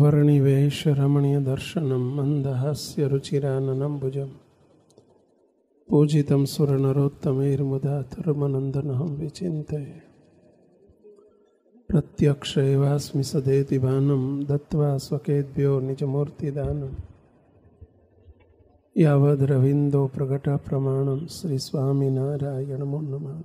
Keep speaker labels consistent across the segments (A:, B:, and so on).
A: वर्णिवेशरमणीयदर्शनं मन्दहास्यरुचिराननं पूजितं सुरनरोत्तमैर्मुदा धर्मनन्दनहं विचिन्तये। प्रत्यक्ष एवास्मि सदेति भानं दत्त्वा स्वकेभ्यो निजमूर्तिदानं यावद्रविन्दो प्रगटप्रमाणं श्रीस्वामिनारायणमो नमः।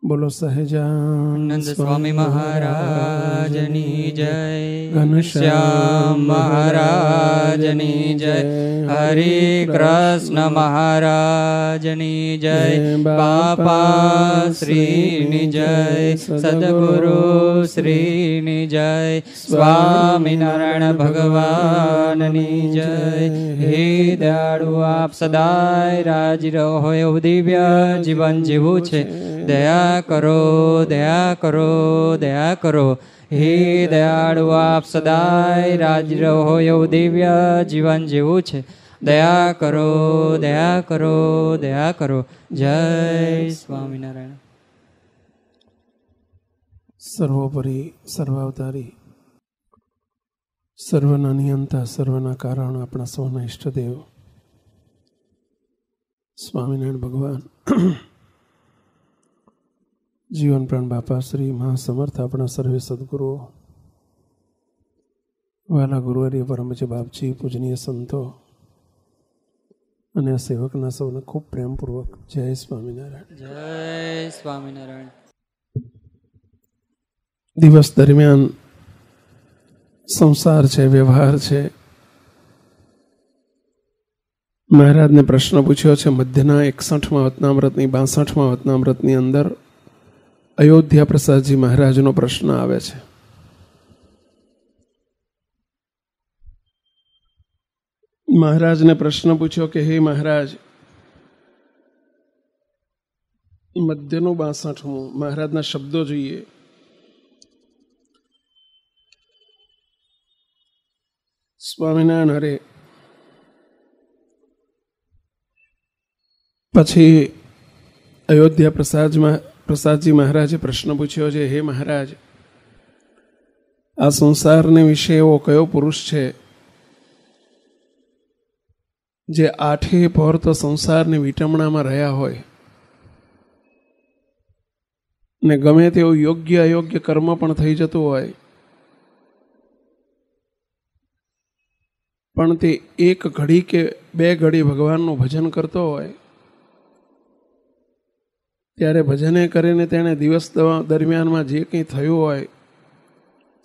A: बोलो सहजानंद
B: स्वामी महाराजनी जय, घनश्याम महाराजनी जय, हरे कृष्ण महाराजनी जय, बापा श्रीनी जय, सद्गुरु श्रीनी जय, स्वामीनारायण भगवाननी जय। हे दयाळु आप सदाय राजी रहो, એવું દિવ્ય જીવન જીવવું છે, દયા કરો, દયા કરો, દયા કરો। હે દયાળુ આપ સદાય રાજી રહો, એવું દિવ્ય જીવન જીવવું છે, દયા કરો, દયા કરો, દયા કરો। જય સ્વામિનારાયણ।
A: સર્વોપરી સર્વાવતારી સર્વના નિયંતા સર્વના કારણ આપણા સૌના ઈષ્ટદેવ સ્વામિનારાયણ ભગવાન, જીવન પ્રાણ બાપા શ્રી મહાસમર્થ આપણા સર્વે સદગુરુઓ, વાલા ગુરુવર્ય પરમજ બાપજી, પૂજનીય સંતો અને આ સેવકના સૌને ખૂબ પ્રેમપૂર્વક જય સ્વામિનારાયણ।
B: જય સ્વામિનારાયણ।
A: દિવસ દરમિયાન સંસાર છે, વ્યવહાર છે। મહારાજને પ્રશ્ન પૂછ્યો છે મધ્યના 61મા વતનામૃતની 62મા વતનામૃતની અંદર અયોધ્યા પ્રસાદજી મહારાજનો પ્રશ્ન આવે છે। મહારાજને પ્રશ્ન પૂછ્યો કે હે મહારાજ, મધ્યનું 62મું, મહારાજના શબ્દો જોઈએ। સ્વામિનારાયણ હરે। પછી અયોધ્યા પ્રસાદજી મહારાજે પ્રશ્ન પૂછ્યો છે, હે મહારાજ, આ સંસારને વિશે એવો કયો પુરુષ છે જે 8 પહોર તો સંસારની વિટમણામાં રહ્યા હોય ને ગમે તેવું યોગ્ય અયોગ્ય કર્મ પણ થઈ જતું હોય, પણ તે એક ઘડી કે 2 ઘડી ભગવાનનું ભજન કરતો હોય, ત્યારે ભજને કરીને તેણે દિવસ દરમિયાનમાં જે કંઈ થયું હોય,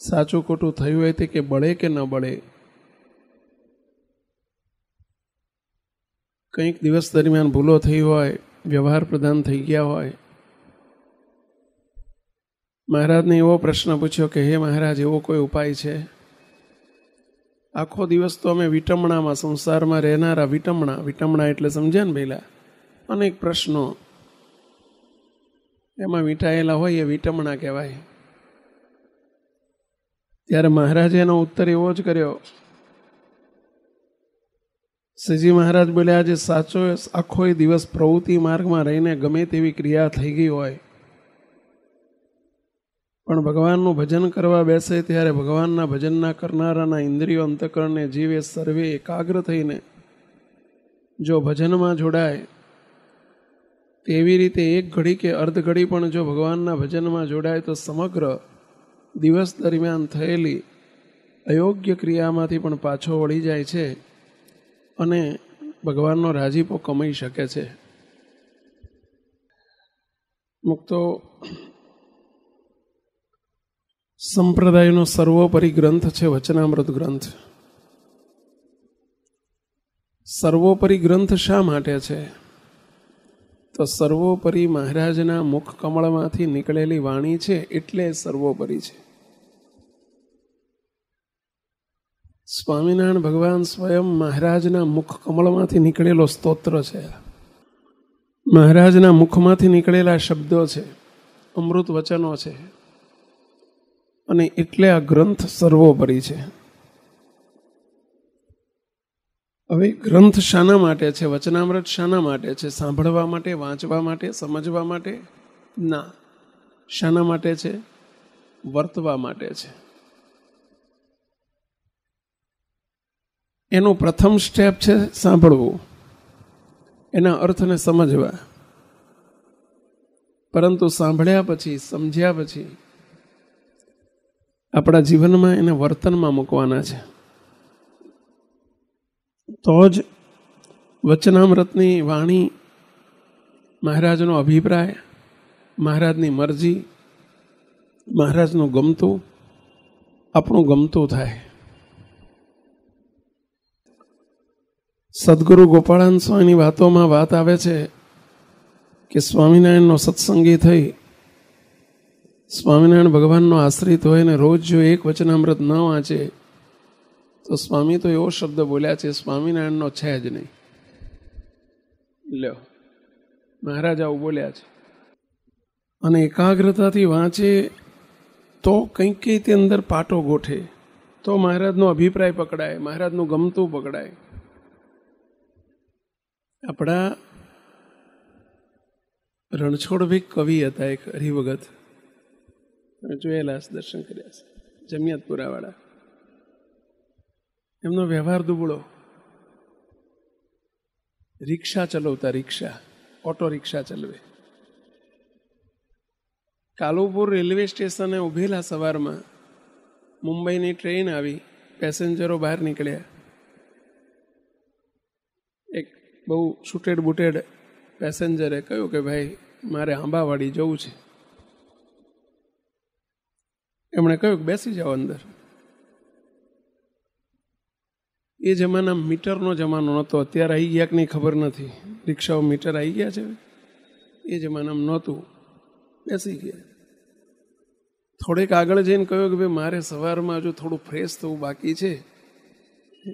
A: સાચું ખોટું થયું હોય તે કે બળે કે ન બળે, કંઈક દિવસ દરમિયાન ભૂલો થઈ હોય, વ્યવહાર પ્રદાન થઈ ગયા હોય, મહારાજને એવો પ્રશ્ન પૂછ્યો કે હે મહારાજ, એવો કોઈ ઉપાય છે? આખો દિવસ તો અમે વિટમણામાં, સંસારમાં રહેનારા વિટમણા એટલે સમજ્યા ને પહેલા, અનેક પ્રશ્નો એમાં વીંટાયેલા હોય, એ વિટમણા કહેવાય। ત્યારે મહારાજે એનો ઉત્તર એવો જ કર્યો। શ્રીજી મહારાજ બોલ્યા, આજે સાચો આખો દિવસ પ્રવૃત્તિ માર્ગમાં રહીને ગમે તેવી ક્રિયા થઈ ગઈ હોય, પણ ભગવાનનું ભજન કરવા બેસે ત્યારે ભગવાનના ભજનના કરનારાના ઇન્દ્રિયો અંતઃકરણને જીવે સર્વે એકાગ્ર થઈને જો ભજનમાં જોડાય, તેવી રીતે એક ઘડી કે અર્ધ ઘડી પણ જો ભગવાનના ભજનમાં જોડાય તો સમગ્ર દિવસ દરમિયાન થયેલી અયોગ્ય ક્રિયામાંથી પણ પાછો વળી જાય છે અને ભગવાનનો રાજીપો કમાઈ શકે છે। મુક્તો સંપ્રદાયનો સર્વોપરી ગ્રંથ છે વચનામૃત ગ્રંથ। સર્વોપરી ગ્રંથ શા માટે છે? તો સર્વોપરી મહારાજના મુખ કમળમાંથી નીકળેલી વાણી છે એટલે સર્વોપરી છે। સ્વામિનારાયણ ભગવાન સ્વયં મહારાજના મુખ કમળમાંથી નીકળેલો સ્તોત્ર છે, મહારાજના મુખમાંથી નીકળેલા શબ્દો છે, અમૃત વચનો છે, અને એટલે આ ગ્રંથ સર્વોપરી છે। હવે ગ્રંથ શાના માટે છે? વચનામૃત શાના માટે છે? સાંભળવા માટે, વાંચવા માટે, સમજવા માટે? ના, શાના માટે છે? વર્તવા માટે છે। એનો પ્રથમ સ્ટેપ છે સાંભળવું, એના અર્થને સમજવા. પરંતુ સાંભળ્યા પછી, સમજ્યા પછી આપણા જીવનમાં એને વર્તનમાં મૂકવાના છે. તો જ વચનામૃતની વાણી, મહારાજનો અભિપ્રાય, મહારાજની મરજી, મહારાજનું ગમતું આપણું ગમતું થાય. સદગુરુ ગોપાળાનંદ સ્વામીની વાતોમાં વાત આવે છે કે સ્વામિનારાયણનો સત્સંગી થઈ સ્વામિનારાયણ ભગવાનનો આશ્રિત હોય ને રોજ જો એક વચનામૃત ન વાંચે તો સ્વામી તો એવો શબ્દ બોલ્યા છે, સ્વામિનારાયણનો છે જ નહીં. લ્યો, મહારાજ આવું બોલ્યા છે. અને એકાગ્રતાથી વાંચે તો કંઈક તે અંદર પાટો ગોઠે, તો મહારાજનો અભિપ્રાય પકડાય, મહારાજનું ગમતું પકડાય. આપણા રણછોડભાઈ કવિ હતા, એક હરિભગત, જોયેલા, દર્શન કર્યા છે, જમિયાતપુરાવાળા. એમનો વ્યવહાર દુબળો. રિક્ષા ચલાવતા, રિક્ષા, ઓટો રિક્ષા ચલાવે. કાલુપુર રેલવે સ્ટેશને ઉભેલા સવારમાં, મુંબઈની ટ્રેન આવી, પેસેન્જરો બહાર નીકળ્યા. એક બહુ છૂટેડ બુટેડ પેસેન્જરે કહ્યું કે ભાઈ મારે આંબાવાડી જવું છે. એમણે કહ્યું કે બેસી જાઓ અંદર. એ જમાના મીટરનો જમાનો નહોતો, અત્યારે આવી ગયા કે નહીં ખબર નથી, રિક્ષાઓ મીટર આવી ગયા છે, એ જમાનામાં નહોતું. બેસી ગયા. થોડેક આગળ જઈને કહ્યું કે ભાઈ મારે સવારમાં હજુ થોડું ફ્રેશ થવું બાકી છે,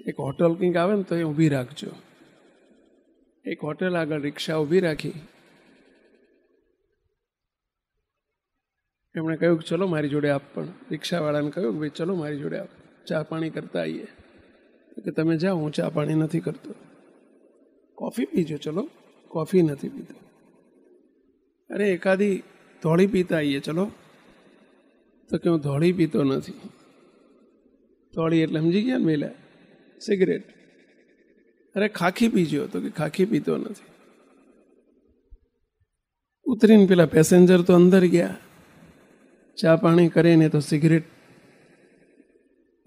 A: એક હોટલ કંઈક આવે ને તો એ ઊભી રાખજો. એક હોટેલ આગળ રિક્ષા ઊભી રાખી. એમણે કહ્યું કે ચલો મારી જોડે આપ. પણ રિક્ષાવાળાને કહ્યું કે ભાઈ ચલો મારી જોડે આપ, ચા પાણી કરતા આવીએ. કે તમે જાઓ, હું ચા પાણી નથી કરતો, કોફી પીજો. ચલો, કોફી નથી પીતો. અરે એકાદી ધોળી પીતા આવીએ ચલો. તો કે હું ધોળી પીતો નથી. ધોળી એટલે સમજી ગયા ને મેલા, સિગરેટ. અરે ખાખી પીજો, તો કે ખાખી પીતો નથી. ઉતરીને પેલા પેસેન્જર તો અંદર ગયા, ચા પાણી કરીને તો સિગરેટ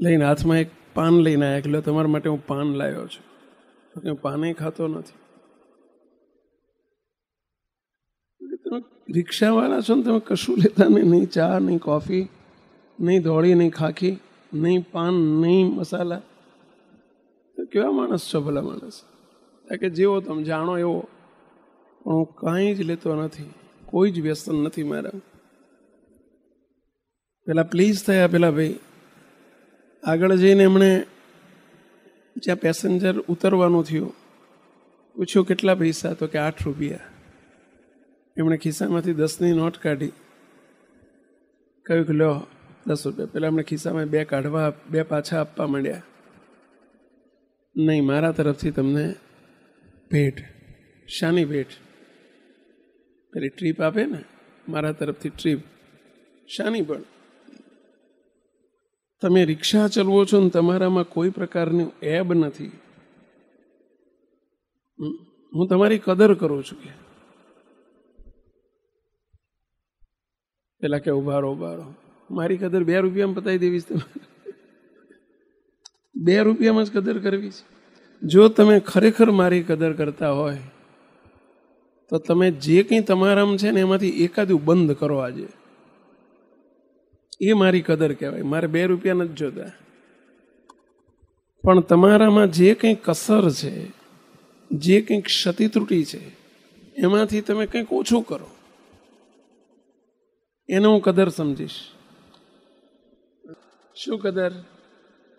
A: લઈને હાથમાં એક પાન લઈને આવ્યા. એટલે તમારા માટે હું પાન લાવ્યો છું. તો કે હું પાને ખાતો નથી. તમે રિક્ષાવાળા છો ને, તમે કશું લેતા નહીં, નહીં ચા, નહીં કોફી, નહીં ધોળી, નહીં ખાખી, નહીં પાન, નહીં મસાલા. તો કેવા માણસ છો ભલા માણસ? કે જેવો તમે જાણો એવો. પણ હું કાંઈ જ લેતો નથી, કોઈ જ વ્યસન નથી મારા. પેલા પ્લીઝ થયા પેલા ભાઈ. આગળ જઈને એમણે જ્યાં પેસેન્જર ઉતરવાનું થયું પૂછ્યું કેટલા પૈસા? તો કે 8 રૂપિયા. એમણે ખિસ્સામાંથી 10ની નોટ કાઢી, કહ્યું કે લો 10 રૂપિયા. પેલા એમણે ખિસ્સામાં 2 કાઢવા, 2 પાછા આપવા માંડ્યા. નહીં, મારા તરફથી તમને ભેટ. શાની ભેટ? પેલી ટ્રીપ આપે ને, મારા તરફથી ટ્રીપ. શાની? પણ તમે રિક્ષા ચલાવો છો ને તમારામાં કોઈ પ્રકારનું એબ નથી. હું તમારી કદર કરું છું. કે પેલા કે ઉભારો ઉભારો, મારી કદર 2 રૂપિયામાં પતાવી દેવી છે. 2 રૂપિયામાં જ કદર કરવી છે. જો તમે ખરેખર મારી કદર કરતા હોય તો તમે જે કંઈ તમારામાં છે ને એમાંથી એકાદું બંધ કરો આજે. એ મારી કદર કહેવાય. મારે 2 રૂપિયા નથી જોતા. પણ તમારામાં જે કંઈ કસર છે, જે કંઈક ક્ષતિ ત્રુટી છે, એમાંથી તમે કંઈક ઓછું કરો, એને હું કદર સમજીશ. શું કદર?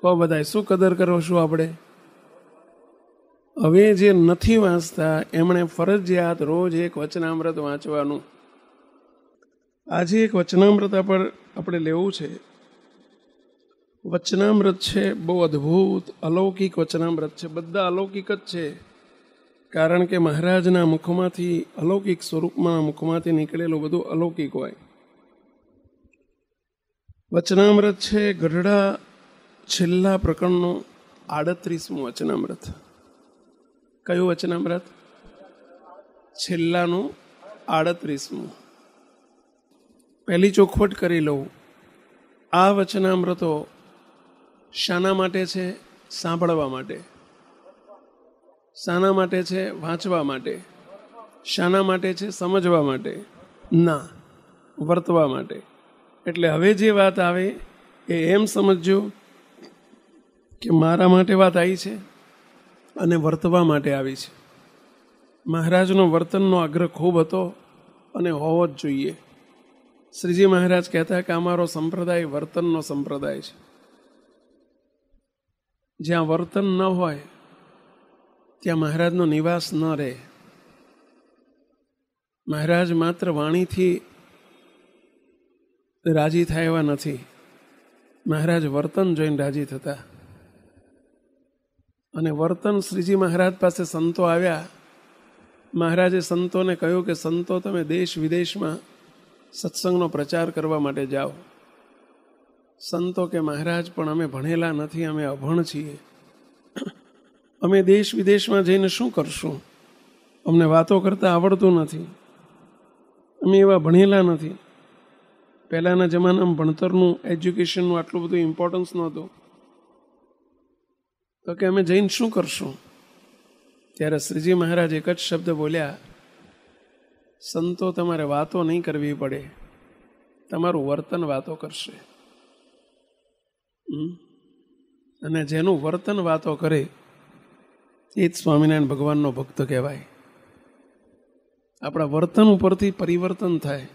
A: કહો બધાય, શું કદર કરો? શું આપણે હવે જે નથી વાંચતા એમણે ફરજિયાત રોજ એક વચનામૃત વાંચવાનું. આજે એક વચનામૃત આપણે લેવું છે. વચનામૃત છે બહુ અદ્ભુત અલૌકિક વચનામૃત છે. બધા અલૌકિક જ છે, કારણ કે મહારાજના મુખમાંથી, અલૌકિક સ્વરૂપમાં મુખમાંથી નીકળેલું બધું અલૌકિક હોય. વચનામૃત છે ગઢડા છેલ્લા પ્રકરણનું 38મું વચનામૃત. કયું વચનામૃત? છેલ્લાનું 38મું. પહેલી ચોખવટ કરી લઉં. આ વચનામૃતો શાના માટે છે? સાંભળવા માટે. શાના માટે છે? વાંચવા માટે. શાના માટે છે? સમજવા માટે. ના, વર્તવા માટે. એટલે હવે જે વાત આવે એ એમ સમજજો કે મારા માટે વાત આવી છે અને વર્તવા માટે આવી છે. મહારાજનો વર્તનનો આગ્રહ ખૂબ હતો અને હોવો જ જોઈએ. શ્રીજી મહારાજ કહેતા કે અમારો સંપ્રદાય વર્તનનો સંપ્રદાય છે. જ્યાં વર્તન ન હોય ત્યાં મહારાજનો નિવાસ ન રહે. મહારાજ માત્ર વાણીથી રાજી થાય એવા નથી. મહારાજ વર્તન જોઈને રાજી થતા. અને વર્તન શ્રીજી મહારાજ પાસે સંતો આવ્યા. મહારાજે સંતોને કહ્યું કે સંતો તમે દેશ વિદેશમાં સત્સંગનો પ્રચાર કરવા માટે જાઓ. સંતો કે મહારાજ પણ અમે ભણેલા નથી, અમે અભણ છીએ. અમે દેશ વિદેશમાં જઈને શું કરશું? અમને વાતો કરતા આવડતું નથી, અમે એવા ભણેલા નથી. પહેલાંના જમાનામાં ભણતરનું, એજ્યુકેશનનું આટલું બધું ઇમ્પોર્ટન્સ નહોતું. તો કે અમે જઈને શું કરશું? ત્યારે શ્રીજી મહારાજ એક જ શબ્દ બોલ્યા, સંતો તમારે વાતો નહીં કરવી પડે, તમારું વર્તન વાતો કરશે. અને જેનું વર્તન વાતો કરે એ જ સ્વામિનારાયણ ભગવાનનો ભક્ત કહેવાય. આપણા વર્તન ઉપરથી પરિવર્તન થાય,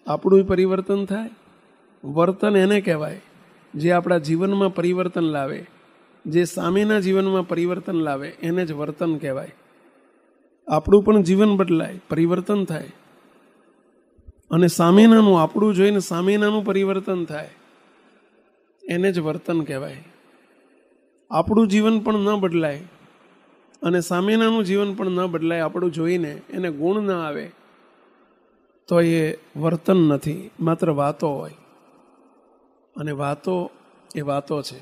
A: આપણું પરિવર્તન થાય. વર્તન એને કહેવાય જે આપણા જીવનમાં પરિવર્તન લાવે, જે સામેના જીવનમાં પરિવર્તન લાવે એને જ વર્તન કહેવાય. આપણું પણ જીવન બદલાય, પરિવર્તન થાય, અને સામેનાનું આપણું જોઈને સામેનાનું પરિવર્તન થાય એને જ વર્તન કહેવાય. આપણું જીવન પણ ન બદલાય અને સામેનાનું જીવન પણ ન બદલાય, આપણું જોઈને એને ગુણ ન આવે તો એ વર્તન નથી, માત્ર વાતો હોય. અને વાતો એ વાતો છે.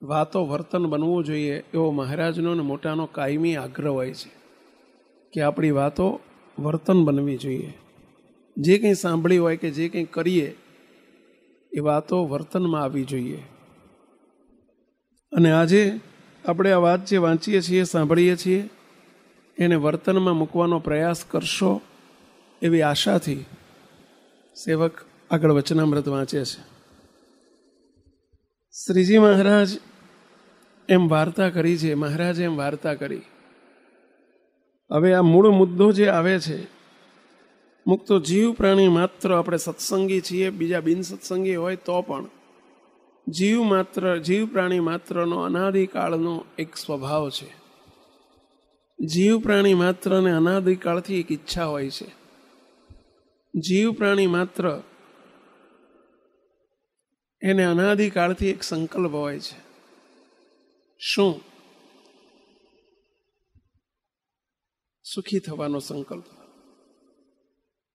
A: વાતો વર્તન બનવું જોઈએ એવો મહારાજનો ને મોટાનો કાયમી આગ્રહ હોય છે કે આપણી વાતો વર્તન બનવી જોઈએ. જે કંઈ સાંભળી હોય કે જે કંઈ કરીએ એ વાતો વર્તનમાં આવવી જોઈએ. અને આજે આપણે આ વાત જે વાંચીએ છીએ, સાંભળીએ છીએ, એને વર્તનમાં મૂકવાનો પ્રયાસ કરશો એવી આશાથી સેવક આગળ વચનામૃત વાંચે છે. શ્રીજી મહારાજ એમ વાર્તા કરી છે, મહારાજે એમ વાર્તા કરી. હવે આ મૂળ મુદ્દો જે આવે છે, મુક્ત જીવ પ્રાણી માત્ર, આપણે સત્સંગી છીએ, બીજા બિન સત્સંગી હોય તો પણ જીવ પ્રાણી માત્રનો અનાદિકાળનો એક સ્વભાવ છે. જીવ પ્રાણી માત્રને અનાદિકાળથી એક ઈચ્છા હોય છે. જીવ પ્રાણી માત્ર એને અનાદિકાળથી એક સંકલ્પ હોય છે. શું? સુખી થવાનો સંકલ્પ.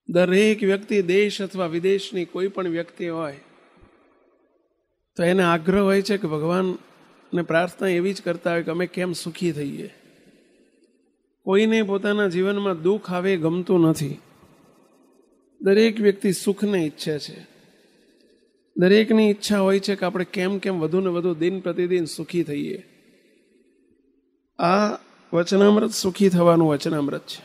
A: દરેક વ્યક્તિ, દેશ અથવા વિદેશની કોઈ પણ વ્યક્તિ હોય તો એને આગ્રહ હોય છે કે ભગવાનને પ્રાર્થના એવી જ કરતા હોય કે અમે કેમ સુખી થઈએ. કોઈને પોતાના જીવનમાં દુઃખ આવે ગમતું નથી. દરેક વ્યક્તિ સુખને ઈચ્છે છે. દરેકની ઈચ્છા હોય છે કે આપણે કેમ કેમ વધુ ને વધુ દિન પ્રતિદિન સુખી થઈએ. આ વચનામૃત સુખી થવાનું વચનામૃત છે.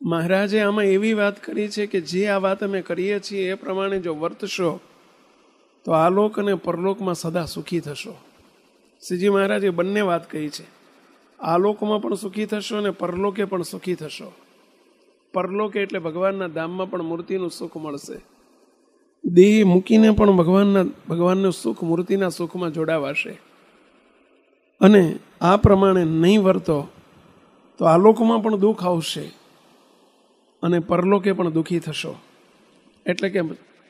A: મહારાજે આમાં એવી વાત કરી છે કે જે આ વાત અમે કરીએ છીએ એ પ્રમાણે જો વર્તશો તો આલોક અને પરલોકમાં સદા સુખી થશો. શ્રીજી મહારાજે બંને વાત કહી છે. આલોકમાં પણ સુખી થશો અને પરલોકે પણ સુખી થશો. પરલોકે એટલે ભગવાનના ધામમાં પણ મૂર્તિનું સુખ મળશે. દેહ મૂકીને પણ ભગવાનનું સુખ મૂર્તિના સુખમાં જોડાવાશે. અને આ પ્રમાણે નહીં વર્તો તો આલોકમાં પણ દુઃખ આવશે અને પરલોકે પણ દુઃખી થશો. એટલે કે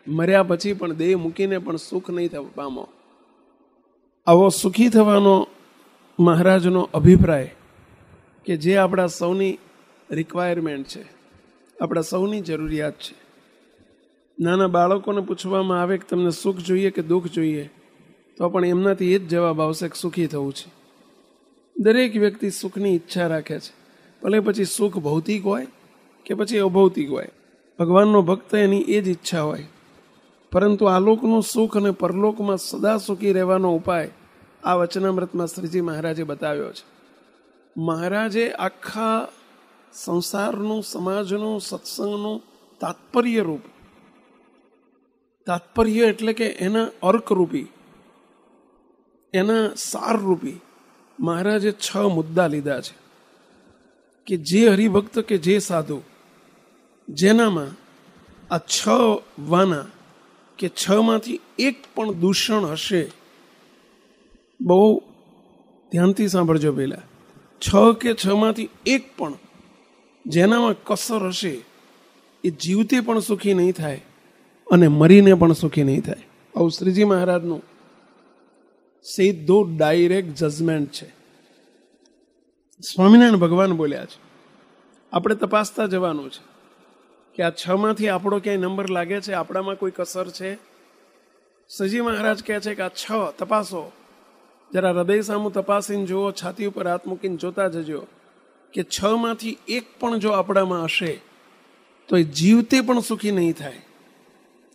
A: મર્યા પછી પણ દેહ મૂકીને પણ સુખ નહીં પામો. આવો સુખી થવાનો મહારાજનો અભિપ્રાય કે જે આપણા સૌની રિક્વાયરમેન્ટ છે, આપણા સૌની જરૂરિયાત છે. નાના બાળકોને પૂછવામાં આવે કે તમને સુખ જોઈએ કે દુઃખ જોઈએ, તો પણ એમનાથી એ જ જવાબ આવશે કે સુખી થવું છે. દરેક વ્યક્તિ સુખની ઈચ્છા રાખે છે, ભલે પછી સુખ ભૌતિક હોય કે પછી અભૌતિક હોય. ભગવાનનો ભક્ત એની એ જ ઈચ્છા હોય. પરંતુ આલોકનું સુખ અને પરલોકમાં સદા સુખી રહેવાનો ઉપાય આ વચનામૃતમાં શ્રીજી મહારાજે બતાવ્યો છે. મહારાજે આખા સંસારનું, સમાજનું, સત્સંગનું તાત્પર્ય એટલે કે એના અર્કરૂપી, એના સારરૂપી મહારાજે 6 મુદ્દા લીધા છે કે જે હરિભક્ત કે જે સાધુ જેનામાં આ 6 વાના કે 6માંથી એક પણ દૂષણ હશે, બહુ ધ્યાનથી સાંભળજો પહેલા, 6 કે 6માંથી એક પણ જેનામાં કસર હશે એ જીવતે પણ સુખી નહીં થાય અને મરીને પણ સુખી નહીં થાય. આવું શ્રીજી મહારાજનું સીધું ડાયરેક્ટ જજમેન્ટ છે. સ્વામિનારાયણ ભગવાન બોલ્યા છે, આપણે તપાસતા જવાનું છે કે આ 6માંથી આપણો ક્યાંય નંબર લાગે છે, આપણામાં કોઈ કસર છે. શ્રીજી મહારાજ કહે છે કે આ 6 તપાસો, જરા હૃદય સામું તપાસીને જુઓ, છાતી ઉપર હાથ મૂકીને જોતા જજો કે 6માંથી એક પણ જો આપણામાં હશે તો એ જીવતે પણ સુખી નહીં થાય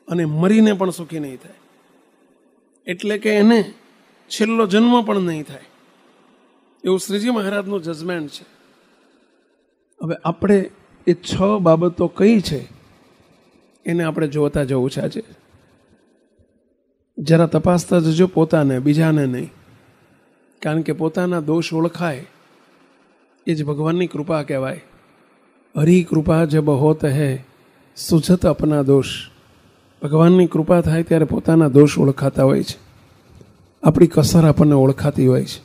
A: અને મરીને પણ સુખી નહીં થાય. એટલે કે એને છેલ્લો જન્મ પણ નહીં થાય, એવું શ્રીજી મહારાજનું જજમેન્ટ છે. હવે આપણે એ 6 બાબતો કઈ છે એને આપણે જોતા જવું છે. આજે જરા તપાસતા જજો પોતાને, બીજાને નહીં. કારણ કે પોતાના દોષ ઓળખાય એ જ ભગવાનની કૃપા કહેવાય. હરી કૃપા જબ હોત હૈ સુજત અપના દોષ. ભગવાનની કૃપા થાય ત્યારે પોતાના દોષ ઓળખાતા હોય છે, આપણી કસર આપણને ઓળખાતી હોય છે.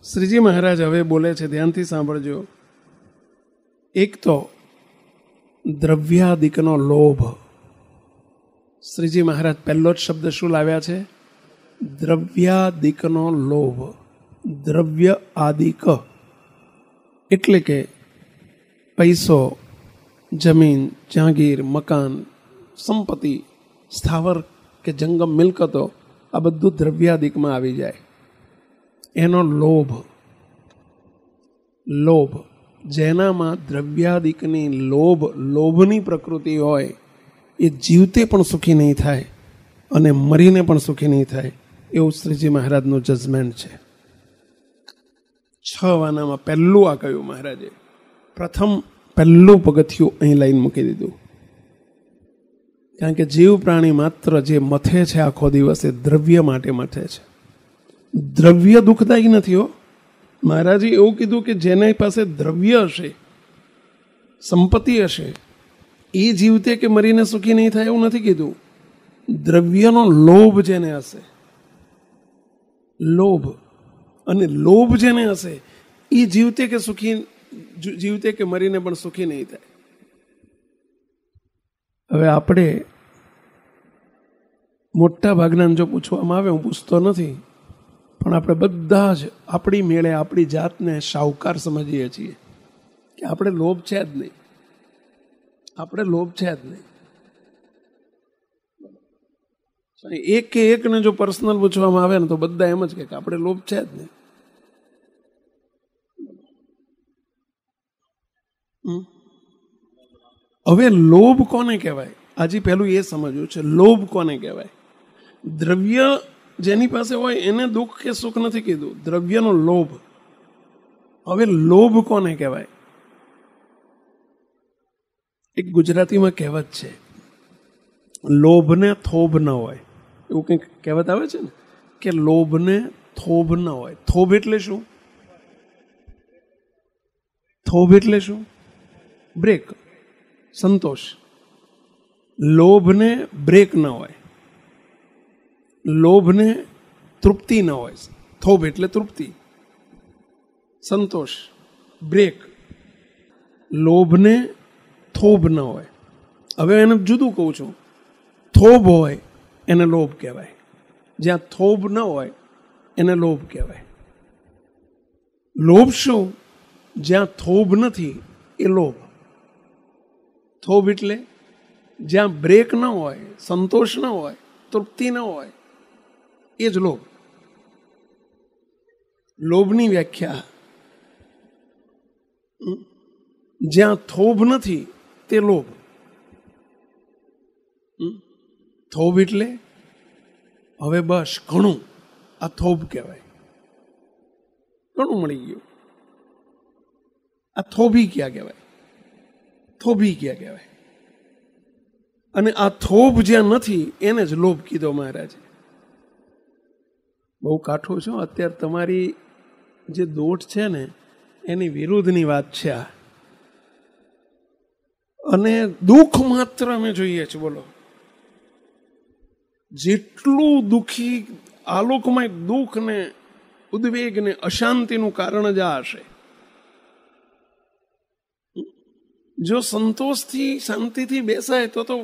A: શ્રીજી મહારાજ હવે બોલે છે, ધ્યાનથી સાંભળજો. એક તો દ્રવ્યાદિકનો લોભ. શ્રીજી મહારાજ પહેલો જ શબ્દ શું લાવ્યા છે? દ્રવ્યાદિકનો લોભ. દ્રવ્ય આદિક એટલે કે પૈસો, જમીન, જાગીર, મકાન, સંપત્તિ, સ્થાવર કે જંગમ મિલકતો, આ બધું દ્રવ્યાદિકમાં આવી જાય. એનો લોભ જેનામાં દ્રવ્યાદિકની લોભની પ્રકૃતિ હોય એ જીવતે પણ સુખી નહીં થાય અને મરીને પણ સુખી નહીં થાય, એવું શ્રીજી મહારાજનું જજમેન્ટ છે. 6 વાનામાં પહેલું આ કહ્યું મહારાજે. પહેલું પગથિયું અહીં લાઈન મૂકી દીધું. કારણ કે જીવ પ્રાણી માત્ર જે મથે છે આખો દિવસ એ દ્રવ્ય માટે મથે છે. દ્રવ્ય દુઃખદાયી નથી હો. મહારાજે એવું કીધું કે જેની પાસે દ્રવ્ય હશે, સંપત્તિ હશે, એ જીવતે કે મરીને સુખી નહીં થાય એવું નથી કીધું. દ્રવ્યનો લોભ જેને હશે, લોભ જેને હશે એ જીવતે કે મરીને પણ સુખી નહીં થાય. હવે આપણે મોટા ભાગના જો પૂછવામાં આવે, હું પૂછતો નથી, પણ આપણે બધા જ આપણી મેળે આપણી જાતને શાહુકાર સમજીએ છીએ કે આપણે લોભ છે જ નહીં. એક કે એકને જો પર્સનલ પૂછવામાં આવે ને તો બધા એમ જ કે આપણે લોભ છે જ નહીં. હવે લોભ કોને કહેવાય? આજે પહેલું એ સમજવું છે, લોભ કોને કહેવાય? દ્રવ્ય જેની પાસે હોય એને દુઃખ કે સુખ નથી કીધું, દ્રવ્યનો લોભ. હવે લોભ કોને કહેવાય? એક ગુજરાતીમાં કહેવત છે, લોભને થોભ ન હોય, એવું કંઈક કહેવત આવે છે ને, કે લોભને થોભ ન હોય. થોભ એટલે શું? બ્રેક, સંતોષ. લોભને બ્રેક ન હોય, લોભને તૃપ્તિ ન હોય. થોભ એટલે તૃપ્તિ, સંતોષ, બ્રેક. લોભને થોભ ન હોય. હવે એને જુદું કહું છું. થોભ હોય એને લોભ કહેવાય, જ્યાં થોભ ન હોય એને લોભ કહેવાય. લોભ શું? જ્યાં થોભ નથી એ લોભ. થોભ એટલે જ્યાં બ્રેક ન હોય, સંતોષ ન હોય, તૃપ્તિ ન હોય, એ જ લોભ. લોભની વ્યાખ્યા, જ્યાં થોભ નથી તે લોભ. થોભ એટલે હવે બસ ઘણું, આ થોભ કહેવાય. ઘણું મળી ગયું, આ થોભી ક્યાં કહેવાય? થોભી ક્યાં કહેવાય? અને આ થોભ જ્યાં નથી એને જ લોભ કીધો મહારાજે. બહુ કાઠો છો અત્યારે. તમારી જે દોટ છે ને એની વિરુદ્ધની વાત છે આ. અને દુઃખ માત્ર અમે જોઈએ છે. બોલો, જેટલું દુઃખી આલોકમાં દુઃખ ને ઉદ્વેગ ને અશાંતિનું કારણ જ આ હશે. જો સંતોષથી શાંતિથી બેસાય તો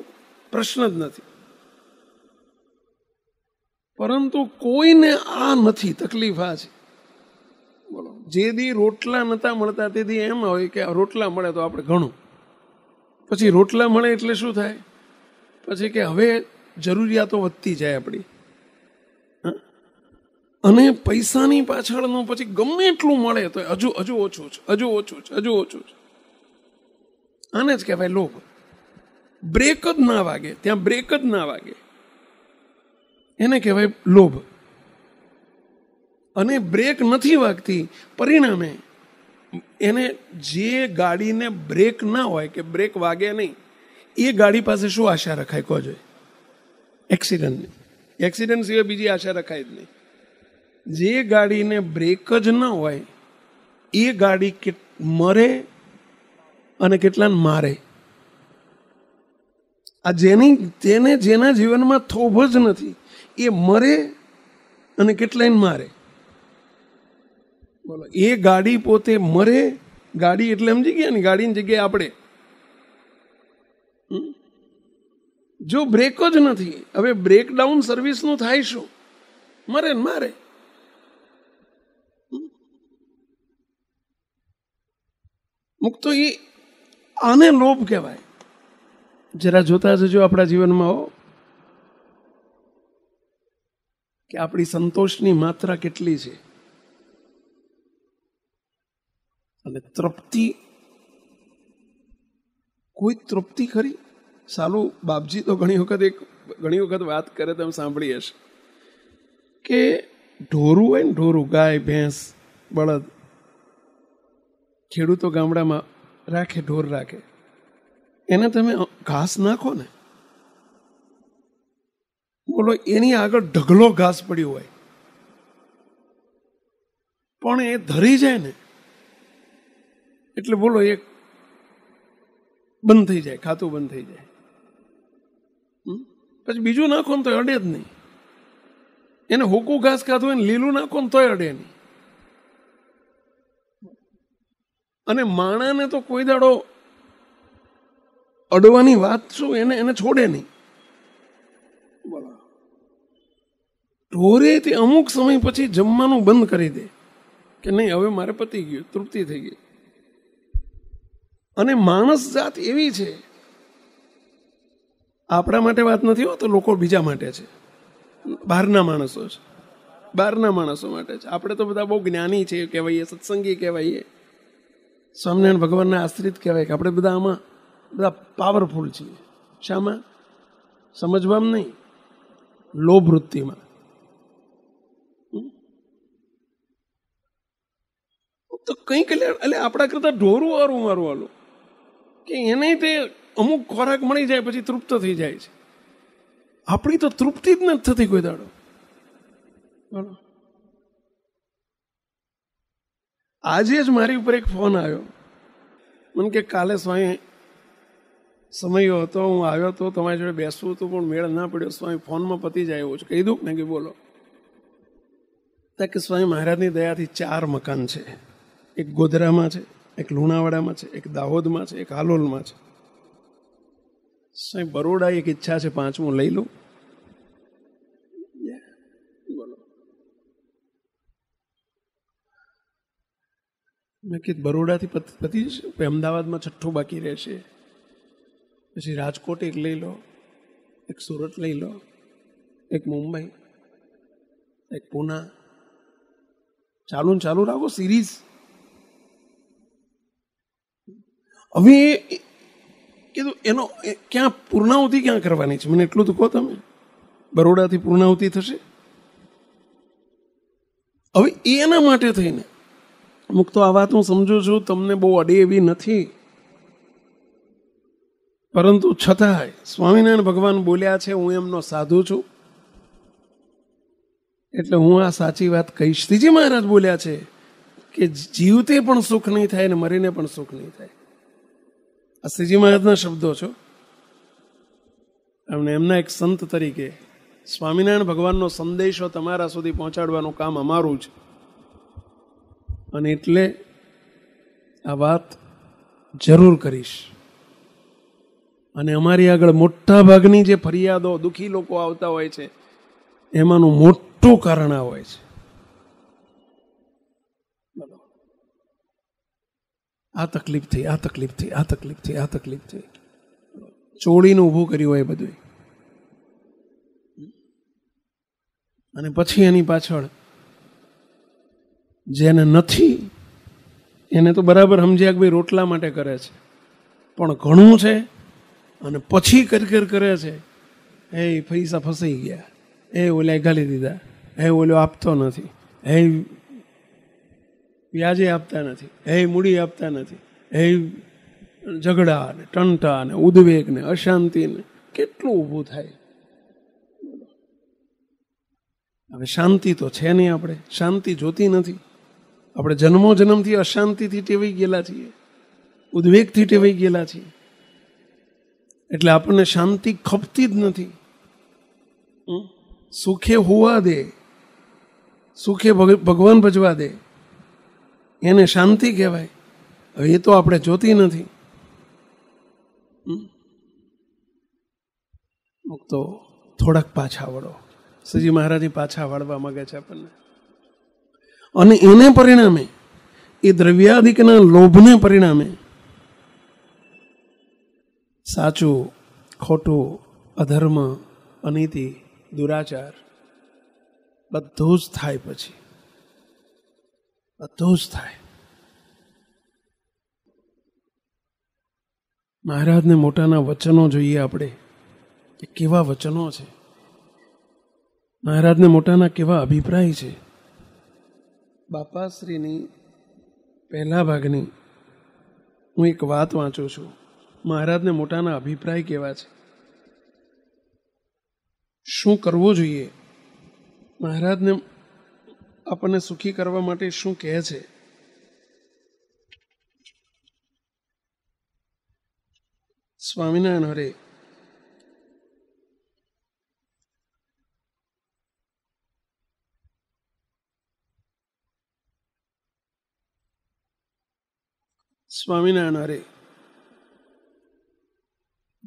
A: પ્રશ્ન જ નથી. પરંતુ કોઈને આ નથી, તકલીફ આ છે. બોલો, જે દી રોટલા નતા મળતા તે દી એમ હોય કે રોટલા મળે તો આપણે ઘણું. પછી રોટલા મળે એટલે શું થાય? પછી કે હવે જરૂરિયાતો વધતી જાય આપણી. અને પૈસાની પાછળનું પછી ગમે એટલું મળે તો હજુ ઓછું છે, હજુ ઓછું છે, હજુ ઓછું છે. આને જ કહેવાય લોભ. બ્રેક જ ના વાગે, ત્યાં બ્રેક જ ના વાગે, એને કહેવાય લોભ. અને બ્રેક નથી વાગતી, પરિણામે એને જે ગાડીને બ્રેક ના હોય કે બ્રેક વાગે નહીં, એ ગાડી પાસે શું આશા રખાય? કહો જોઈએ. એક્સિડન્ટની. એક્સિડન્ટ સિવાય બીજી આશા રખાય જ નહીં. જે ગાડીને બ્રેક જ ન હોય એ ગાડી મરે અને કેટલાને મારે. આ જેના જીવનમાં થોભ જ નથી એ મરે અને કેટલાને મારે. બોલો, એ ગાડી પોતે મરે. ગાડી એટલે સમજી ગયા ને, ગાડીની જગ્યાએ આપણે. જો બ્રેક જ નથી, હવે બ્રેકડાઉન સર્વિસનું થાય શું? મરે ને મારે. મુક્તો એ આને લોભ કહેવાય. જરા જોતા જજો આપણા જીવનમાં કે આપણી સંતોષની માત્રા કેટલી છે. અને તૃપ્તિ, કોઈ તૃપ્તિ ખરી? સાલું બાપજી તો ઘણી વખત વાત કરે, તમે સાંભળી હશે કે ઢોરું હોય ને, ઢોરું, ગાય, ભેંસ, બળદ, ખેડૂતો ગામડામાં રાખે, ઢોર રાખે. એને તમે ઘાસ નાખો ને, બોલો, એની આગળ ઢગલો ઘાસ પડ્યો હોય, પણ એ ધરી જાય ને એટલે બોલો એ બંધ થઈ જાય, ખાતું બંધ થઈ જાય. પછી બીજું નાખો ને તો અડે જ નહીં. એને હોકું ઘાસ ખાધું હોય ને લીલું નાખો ને તોય અડે નહીં. અને માણાને તો કોઈ દાડો અડવાની વાત શું, એને છોડે નહીં. બોલો, ઢોરે તે અમુક સમય પછી જમવાનું બંધ કરી દે કે નહીં, હવે મારે પતી ગયું, તૃપ્તિ થઈ ગઈ. અને માણસ જાત એવી છે, આપણા માટે વાત નથી હોતો, લોકો બીજા માટે છે, બહારના માણસો છે, બહારના માણસો માટે છે. આપણે તો બધા બહુ જ્ઞાની છે કહેવાઈએ, સત્સંગી કહેવાઈએ, સ્વામિનારાયણ ભગવાનના આશ્રિત કહેવાય કે આપણે બધા આમાં બધા પાવરફુલ છીએ. શામાં? સમજવામાં નહીં, લોભ વૃત્તિમાં. તો કંઈક એટલે આપણા કરતા ઢોરું વારું મારું વાલું કે એને તે અમુક ખોરાક મળી જાય પછી તૃપ્ત થઈ જાય છે. આપણી તો તૃપ્તિ જ નથી થતી કોઈ દાડો. આજે જ મારી ઉપર એક ફોન આવ્યો, મને કે કાલે સ્વામી સમય હતો, હું આવ્યો તો તમારી જોડે બેસવું હતું પણ મેળ ના પડ્યો, સ્વામી ફોનમાં પતી જાય એવું છે. કહી દઉં? મેં કે બોલો. કે સ્વામી મહારાજની દયાથી 4 મકાન છે. એક ગોધરામાં છે, એક લુણાવાડામાં છે, એક દાહોદમાં છે, એક હાલોલમાં છે. સ્વામી બરોડા એક ઈચ્છા છે 5મું લઈ લઉં. બોલો. મેં કીધું બરોડાથી પતી જશે, અમદાવાદમાં 6ઠું બાકી રહેશે, પછી રાજકોટ એક લઈ લો, એક સુરત લઈ લો, એક મુંબઈ. એક પૂના ચાલુ ને ચાલુ રાખો સિરીઝ. હવે કીધું એનો ક્યાં પૂર્ણાહુતિ ક્યાં કરવાની છે મને એટલું તો કહો તમે. બરોડાથી પૂર્ણાહુતિ થશે. હવે એના માટે થઈને અમુક તો આ વાત હું સમજુ છું તમને બહુ અડે એવી નથી, પરંતુ છતાંય સ્વામિનારાયણ ભગવાન બોલ્યા છે હું એમનો સાધુ છું એટલે હું આ સાચી વાત કહીશ. શ્રીજી મહારાજ બોલ્યા છે કે જીવતે પણ સુખ નહીં થાય ને મરીને પણ સુખ નહીં થાય. આ શ્રીજી મહારાજના શબ્દો છો. એમને એમના એક સંત તરીકે સ્વામિનારાયણ ભગવાનનો સંદેશો તમારા સુધી પહોંચાડવાનું કામ અમારું છે. અને એટલે આ વાત જરૂર કરીશ. અને અમારી આગળ મોટા ભાગની જે ફરિયાદો દુઃખી લોકો આવતા હોય છે એમાંનું મોટું કારણ આ હોય છે. આ તકલીફ થઈ, આ તકલીફ થઈ, આ તકલીફ થઈ, આ તકલીફ થઈ, ચોળીને ઊભું કર્યું હોય બધું. અને પછી એની પાછળ જેને નથી એને તો બરાબર સમજ્યા કે ભાઈ રોટલા માટે કરે છે, પણ ઘણું છે અને પછી કર કરે છે. એ પૈસા ફસાઈ ગયા, એ ઓલા ગાલી દીધા, એ ઓલો આપતો નથી, એ વ્યાજે આપતા નથી, એ મૂડી આપતા નથી, એ ઝઘડા ને ટંટા ને ઉદ્વેગ ને અશાંતિ ને કેટલું ઊભું થાય. હવે શાંતિ તો છે નહીં, આપણે શાંતિ જોતી નથી. આપણે જન્મો જન્મથી અશાંતિથી ટેવાઈ ગયેલા છીએ, ઉદ્વેગથી ટેવાઈ ગયેલા છીએ, એટલે આપણને શાંતિ ખપતી જ નથી. સુખે હોવા દે, સુખે ભગવાન ભજવા દે, એને શાંતિ કહેવાય. હવે એ તો આપણે જોતી નથી. તો થોડાક પાછા વળો. શ્રીજી મહારાજ પાછા વાળવા માંગે છે આપણને. અને એને પરિણામે, એ દ્રવ્યાદિકના લોભને પરિણામે સાચું ખોટું, અધર્મ, અનીતિ, દુરાચાર બધું જ થાય. પછી બધું જ થાય. મહારાજને મોટાના વચનો જોઈએ આપણે કે કેવા વચનો છે. મહારાજને મોટાના કેવા અભિપ્રાય છે. બાપાશ્રીની પહેલા ભાગની હું એક વાત વાંચું છું. મહારાજને મોટાના અભિપ્રાય કેવા છે, શું કરવું જોઈએ, મહારાજને આપણને સુખી કરવા માટે શું કહે છે. સ્વામિનારાયણ હરે. સ્વામિનારાયણ હરે.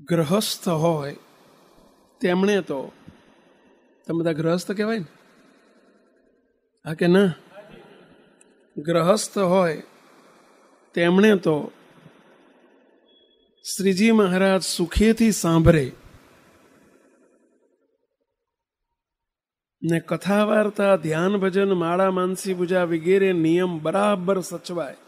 A: ગ્રહસ્થ હોય તેમણે તો, તમે બધા ગ્રહસ્થ કહેવાય ને, હા કે ના? ગ્રહસ્થ હોય તેમણે તો શ્રીજી મહારાજ સુખેથી સાંભળે ને કથા વાર્તા, ધ્યાન, ભજન, માળા, માનસી પૂજા વગેરે નિયમ બરાબર સચવાય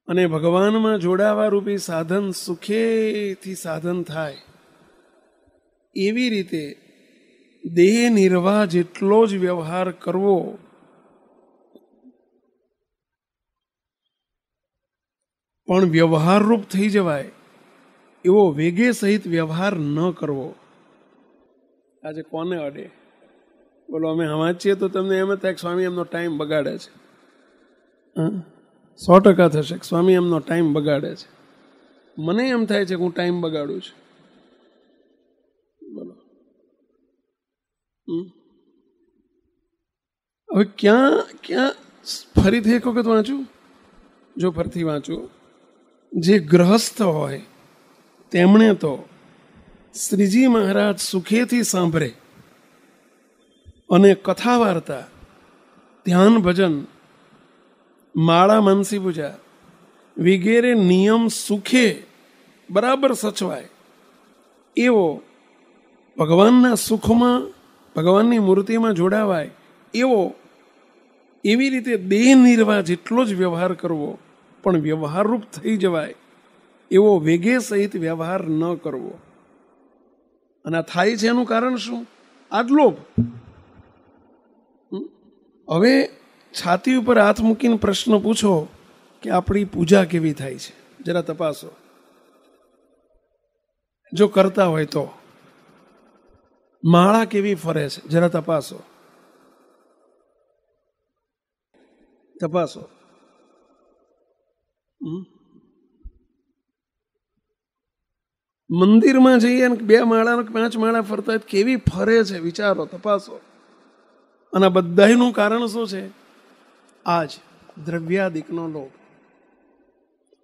A: અને ભગવાનમાં જોડાવા રૂપી સાધન સુખેથી સાધન થાય. એવી રીતે દેહ નિર્વાહ જેટલો જ વ્યવહાર કરવો, પણ વ્યવહારરૂપ થઈ જવાય એવો વેગે સહિત વ્યવહાર ન કરવો. આજે કોને અડે બોલો? અમે વાંચીએ તો તમને એમ થાય કે સ્વામી એમનો ટાઈમ બગાડે છે. 100% થશે કે સ્વામી એમનો ટાઈમ બગાડે છે. મને એમ થાય છે કે હું ટાઈમ બગાડું છું. બોલો. હવે ક્યાં ક્યાં ફરીથી એક વખત વાંચું, જો ફરીથી વાંચું. જે ગ્રહસ્થ હોય તેમણે તો શ્રીજી મહારાજ સુખેથી સાંભળે અને કથા વાર્તા, ધ્યાન, ભજન, માળા, માનસી પૂજા વગેરે નિયમ સુખે બરાબર સચવાય એવો ભગવાનના સુખમાં ભગવાનની મૂર્તિમાં જોડાવાય એવી રીતે દેહ નિર્વાહ જેટલો જ વ્યવહાર કરવો, પણ વ્યવહારરૂપ થઈ જવાય એવો વેગે સહિત વ્યવહાર ન કરવો. અને આ થાય છે એનું કારણ શું? આ જ લોભ. હવે છાતી ઉપર હાથ મૂકીને પ્રશ્ન પૂછો કે આપણી પૂજા કેવી થાય છે, જરા તપાસો. જો કરતા હોય તો માળા કેવી ફરે છે, જરા તપાસો. તપાસો. મંદિરમાં જઈએ ને 2 માળા 5 માળા ફરતા કેવી ફરે છે, વિચારો, તપાસો. અને બધાયનું કારણ શું છે? આજ દ્રવ્યાદિકનો લોભ.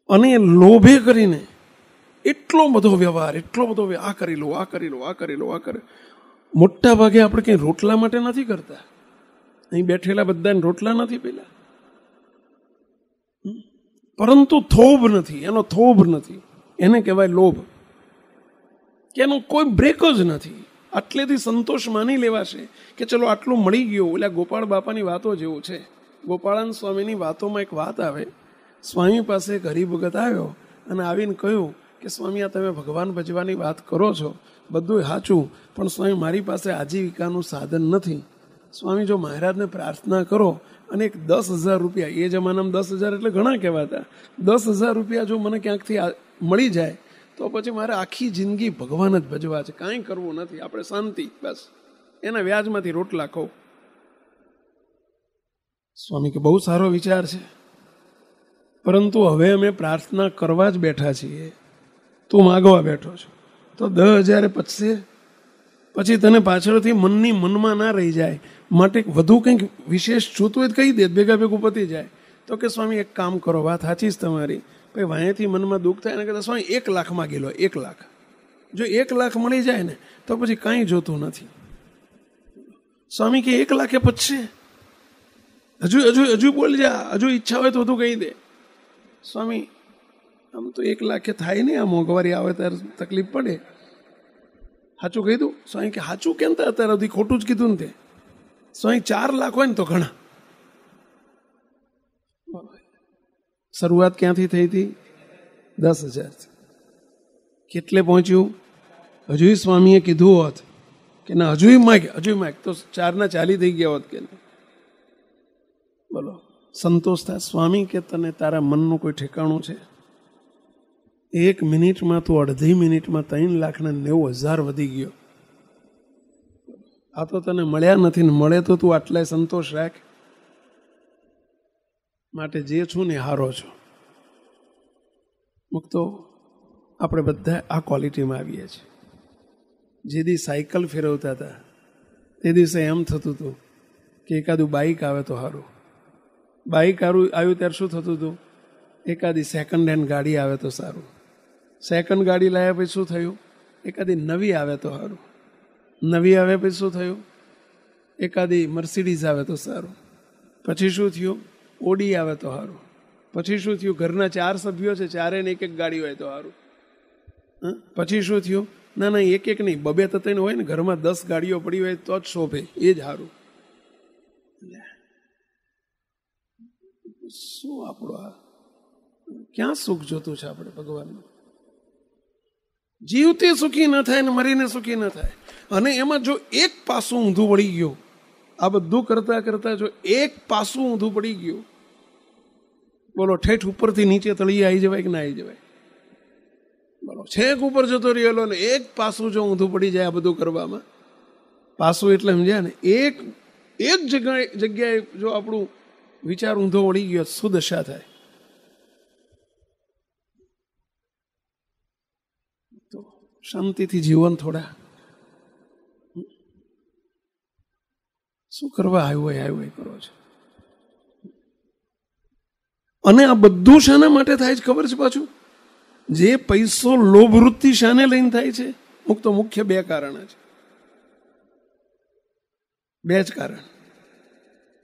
A: અને લોભે કરીને એટલો બધો વ્યવહાર, આ કરી લો, આ કરી લો, આ કરી લો, આ કરે. મોટા ભાગે આપણે કંઈ રોટલા માટે નથી કરતા. અહીં બેઠેલા બધાને રોટલા નથી પેલા, પરંતુ થોભ નથી, એનો થોભ નથી, એને કહેવાય લોભ. કે એનો કોઈ બ્રેક જ નથી. આટલેથી સંતોષ માની લેવાશે કે ચલો આટલું મળી ગયું. એટલે ગોપાળ બાપાની વાતો જેવું છે. ગોપાળાન સ્વામીની વાતોમાં એક વાત આવે. સ્વામી પાસે એક હરિભગત આવ્યો અને આવીને કહ્યું કે સ્વામી, આ તમે ભગવાન ભજવાની વાત કરો છો, બધું સાચું, પણ સ્વામી મારી પાસે આજીવિકાનું સાધન નથી. સ્વામી, જો મહારાજને પ્રાર્થના કરો અને એક 10,000 રૂપિયા, એ જમાનામાં 10,000 એટલે ઘણા કહેવાતા, 10,000 રૂપિયા જો મને ક્યાંકથી મળી જાય તો પછી મારે આખી જિંદગી ભગવાન જ ભજવા છે, કાંઈ કરવું નથી, આપણે શાંતિ, બસ એના વ્યાજમાંથી રોટલા ખાઓ. સ્વામી કે બહુ સારો વિચાર છે, પરંતુ હવે અમે પ્રાર્થના કરવા જ બેઠા છીએ, તું માગવા બેઠો છો, તો 10,000 પચશે, પછી તને પાછળથી મનમાં ના રહી જાય, માટે વધુ કંઈક વિશેષ જોતું હોય તો કહી દે, ભેગા ભેગું પતી જાય. તો કે સ્વામી એક કામ કરો, વાત સાચી જ તમારી, ભાઈ વાંહેથી મનમાં દુઃખ થાય, એને કહેતા સ્વામી 1 લાખ માગી લો, 1 લાખ. જો 1 લાખ મળી જાય ને તો પછી કાંઈ જોતું નથી. સ્વામી કે 1 લાખે પચશે? હજુ બોલ જા, હજુ ઈચ્છા હોય તો બધું કહી દે. સ્વામી આમ તો 1 લાખે થાય નહીં, આ મોંઘવારી આવે ત્યારે તકલીફ પડે. સાચું કહી દઉં? સ્વામી કે સાચું કેમ થાય, અત્યારે સુધી ખોટું જ કીધું ને તે. સ્વામી 4 લાખ હોય ને તો ઘણા. શરૂઆત ક્યાંથી થઈ હતી? 10,000. કેટલે પહોંચ્યું? હજુ સ્વામીએ કીધું હોત કે ના હજુ માગ તો 4 ના 40 થઈ ગયા હોત કે નહીં. બોલો, સંતોષ થાય? સ્વામી કે તને તારા મનનું કોઈ ઠેકાણું છે? 1 મિનિટમાં તું અડધી મિનિટમાં 3,90,000 વધી ગયો. આ તો તને મળ્યા નથી ને મળે તો તું આટલાય સંતોષ રાખ. માટે જે છું ને હારો છો. મુક્તો આપણે બધા આ ક્વોલિટીમાં આવીએ છીએ. જે દી સાયકલ ફેરવતા હતા તે દિવસે એમ થતું હતું કે એકાદું બાઇક આવે તો સારું. બાઇક આવ્યું ત્યારે શું થતું હતું? એકાદી સેકન્ડ હેન્ડ ગાડી આવે તો સારું. સેકન્ડ ગાડી લાવ્યા પછી શું થયું? એકાદી નવી આવે તો સારું. નવી આવે પછી શું થયું? એકાદી મર્સિડીઝ આવે તો સારું. પછી શું થયું? ઓડી આવે તો સારું. પછી શું થયું? ઘરના 4 સભ્યો છે, 4ને એક ગાડી હોય તો સારું. પછી શું થયું? ના એક નહીં, 2-3 હોય ને, ઘરમાં 10 ગાડીઓ પડી હોય તો જ શોભે, એ જ સારું. શું આપણો આ ક્યાં સુખ જોતું છે આપણે ભગવાનનું? જીવતે સુખી ન થાય ને મરીને સુખી ન થાય. અને એમાં જો એક પાસું ઊંધું પડી ગયું, આ બધું કરતા કરતા જો એક પાસું ઊંધું પડી ગયું, બોલો ઠેઠ ઉપરથી નીચે તળિયે આવી જવાય કે ના આવી જવાય? બોલો, છેક ઉપર જતો રહેલો ને એક પાસું જો ઊંધું પડી જાય આ બધું કરવામાં. પાસું એટલે સમજ્યા ને? એક જગ્યાએ જો આપણું વિચાર ઊંધો વળી ગયો, શું દશા થાય? તો શાંતિથી જીવન થોડા શું કરવા આવ્યું કરો છો. અને આ બધું શાના માટે થાય છે ખબર છે? પાછું જે પૈસો લોભવૃત્તિ શાને લઈને થાય છે? મુખ્ય 2 કારણ છે. 2 જ કારણ.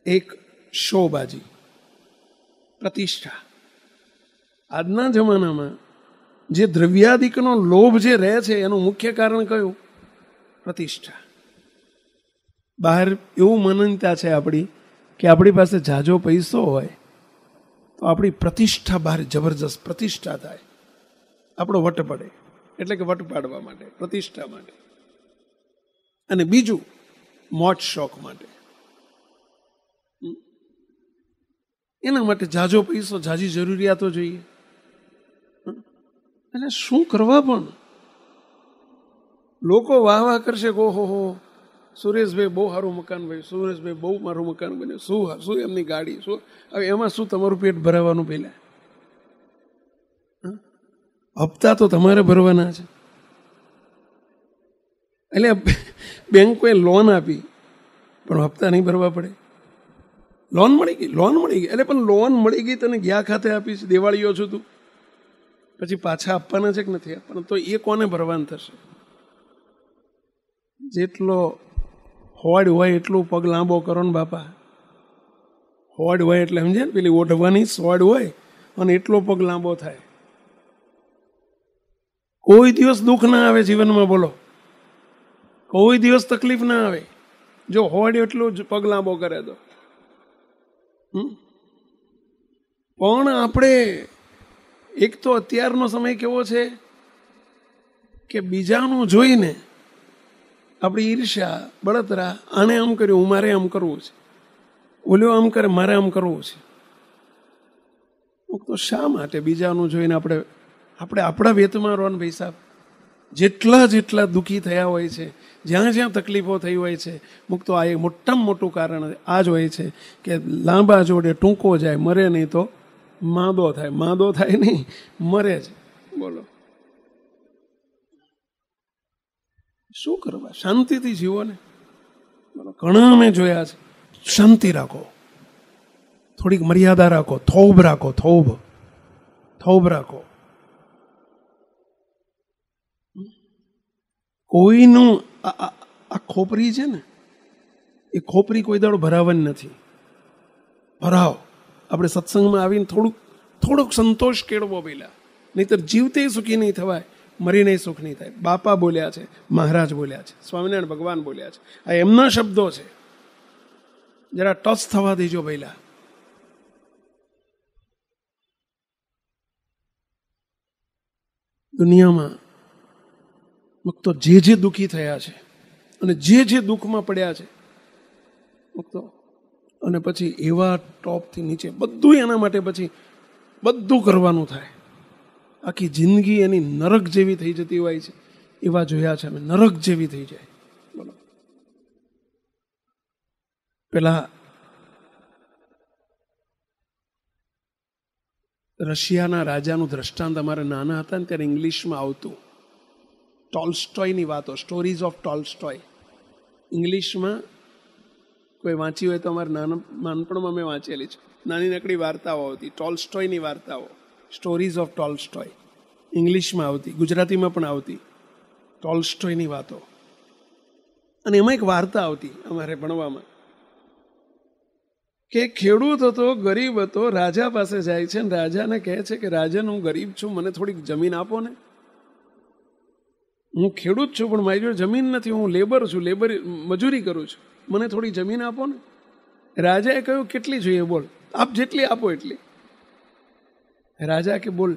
A: એક શોબાજી, પ્રતિષ્ઠા. આજના જમાનામાં જે દ્રવ્યાદિકનો લોભ જે રહે છે એનું મુખ્ય કારણ કયું? પ્રતિષ્ઠા. બહાર એવું માન્યતા છે આપણી કે આપણી પાસે ઝાઝો પૈસો હોય તો આપણી પ્રતિષ્ઠા બહાર જબરજસ્ત પ્રતિષ્ઠા થાય, આપણો વટ પડે, એટલે કે વટ પાડવા માટે, પ્રતિષ્ઠા માટે. અને બીજું મોજ શોખ માટે. એના માટે ઝાઝો પૈસો, ઝાઝી જરૂરિયાતો જોઈએ. એટલે શું કરવા પણ લોકો વાહ વાહ કરશે કે ઓહો હો સુરેશભાઈ બહુ સારું મકાન ભાઈ, સુરેશભાઈ બહુ મારું મકાન બન્યું, શું એમની ગાડી, શું. હવે એમાં શું તમારું પેટ ભરાવાનું? પહેલા હપ્તા તો તમારે ભરવાના છે. એટલે બેંકોએ લોન આપી પણ હપ્તા નહીં ભરવા પડે. લોન મળી ગઈ એટલે પણ લોન મળી ગઈ તને ગયા ખાતે આપીશ, દેવાળીઓ છું તું, પછી પાછા આપવાના છે કે નથી આપવાના, તો એ કોને ભરવાનું થશે? જેટલો હોડ હોય એટલું પગ લાંબો કરો ને બાપા. હોડ હોય એટલે સમજે ને, પેલી ઓઢવાની સોડ હોય અને એટલો પગ લાંબો થાય. કોઈ દિવસ દુઃખ ના આવે જીવનમાં, બોલો, કોઈ દિવસ તકલીફ ના આવે જો હોડ એટલું જ પગ લાંબો કરે તો. પણ આપણે એક તો અત્યારનો સમય કેવો છે કે બીજાનું જોઈને આપણી ઈર્ષ્યા, બળતરા, આણે આમ કર્યું મારે આમ કરવું છે, ઓલ્યો આમ કરે મારે આમ કરવું છે. તો શા માટે બીજાનું જોઈને આપણે આપણા વેતમાં રહો ને ભાઈ સાહેબ. જેટલા દુઃખી થયા હોય છે, જ્યાં તકલીફો થઈ હોય છે, મુક્તો આ એક મોટામાં મોટું કારણ આ જ હોય છે કે લાંબા જોડે ટૂંકો જાય, મરે નહીં તો માંદો થાય નહીં, મરે જ. બોલો શું કરવા? શાંતિથી જીવો ને. બોલો ઘણા મેં જોયા છે. શાંતિ રાખો, થોડીક મર્યાદા રાખો, થોભ રાખો. કોઈનું આ ખોપરી છે ને, એ ખોપરી કોઈ દાડો ભરાવાની નથી. ભરાવો. આપણે સત્સંગમાં આવીને થોડુંક સંતોષ કેળવો પહેલા, નહીતર જીવતે સુખી નહીં થવાય, મરીને સુખ નહીં થાય. બાપા બોલ્યા છે, મહારાજ બોલ્યા છે, સ્વામિનારાયણ ભગવાન બોલ્યા છે, આ એમના શબ્દો છે. જરા ટચ થવા દેજો પહેલા. દુનિયામાં મુક્તો જે દુઃખી થયા છે અને જે દુઃખમાં પડ્યા છે મુક્તો, અને પછી એવા ટોપથી નીચે બધું એના માટે પછી બધું કરવાનું થાય. આખી જિંદગી એની નરક જેવી થઈ જતી હોય છે. એવા જોયા છે અમે, નરક જેવી થઈ જાય. બોલો પેલા રશિયાના રાજાનું દ્રષ્ટાંત અમારે નાના હતા ને ત્યારે ઇંગ્લિશમાં આવતું. ટોલ્સ્ટોયની વાતો, સ્ટોરીઝ ઓફ ટોલ્સ્ટોય. ઇંગ્લિશમાં કોઈ વાંચી હોય તો અમારે નાનપણમાં મેં વાંચેલી છે. નાની નકડી વાર્તાઓ આવતી, ટોલ્સ્ટોયની વાર્તાઓ, સ્ટોરીઝ ઓફ ટોલ્સ્ટોય ઇંગ્લિશમાં આવતી, ગુજરાતીમાં પણ આવતી. ટોલ્સ્ટોયની વાતો. અને એમાં એક વાર્તા આવતી અમારે ભણવામાં કે ખેડૂત હતો, ગરીબ હતો, રાજા પાસે જાય છે ને રાજાને કહે છે કે રાજન, હું ગરીબ છું, મને થોડીક જમીન આપો ને. હું ખેડૂત છું પણ મારી જોડે જમીન નથી, હું લેબર છું, મજૂરી કરું છું, મને થોડી જમીન આપો ને. રાજાએ કહ્યું કેટલી જોઈએ બોલ, આપ જેટલી આપો એટલી. રાજા કે બોલ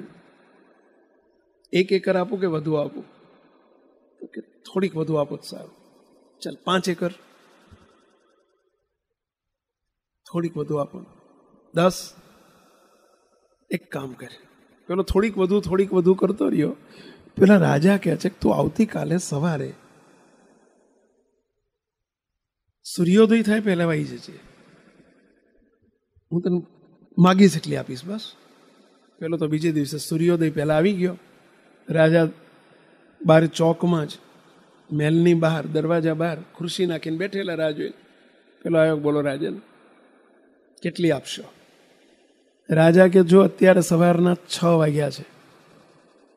A: 1 એકર આપું કે વધુ આપું? તો કે થોડીક વધુ આપો તો સારું. ચાલ 5 એકર. થોડીક વધુ આપો. 10. એક કામ કરે, પેલો થોડીક વધુ કરતો રહ્યો. પેલા રાજા કહે છે તું આવતીકાલે સવારે સૂર્યોદય થાય પહેલા આવી જજે, હું તને માગીશ એટલી આપીશ બસ. પેલો તો બીજે દિવસે સૂર્યોદય પહેલા આવી ગયો. રાજા બહાર ચોકમાં જ મહેલની બહાર દરવાજા બહાર ખુરશી નાખીને બેઠેલા રાહ જોઈને. પેલો આવ્યો, બોલો રાજન કેટલી આપશો? રાજા કે જો અત્યારે સવારના 6 વાગ્યા છે,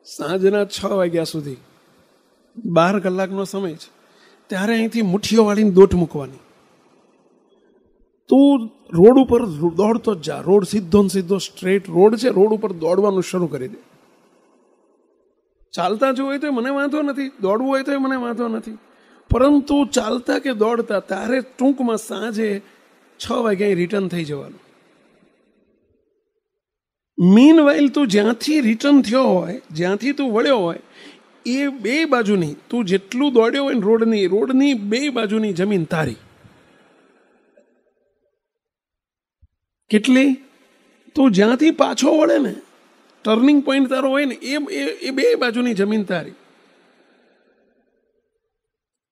A: સાંજના 6 વાગ્યા સુધી 12 કલાકનો સમય છે, ત્યારે અહીંથી મુઠ્ઠીઓ વાળીને દોટ મૂકવાની. તું રોડ ઉપર દોડતો જ જા. રોડ સીધો સ્ટ્રેટ રોડ છે, રોડ ઉપર દોડવાનું શરૂ કરી દે. ચાલતા જવું હોય તો મને વાંધો નથી, દોડવું હોય તો મને વાંધો નથી, પરંતુ ચાલતા કે દોડતા તારે ટૂંકમાં સાંજે 6 વાગ્યા રિટર્ન થઈ જવાનું. મીન વાઇલ તું જ્યાંથી રિટર્ન થયો હોય, જ્યાંથી તું વળ્યો હોય, એ બે બાજુની તું જેટલું દોડ્યો હોય રોડની બે બાજુની જમીન તારી. કેટલી? તું જ્યાંથી પાછો વળે ને, ટર્નિંગ પોઈન્ટ તારો હોય ને, એ બે બાજુની જમીન તારી.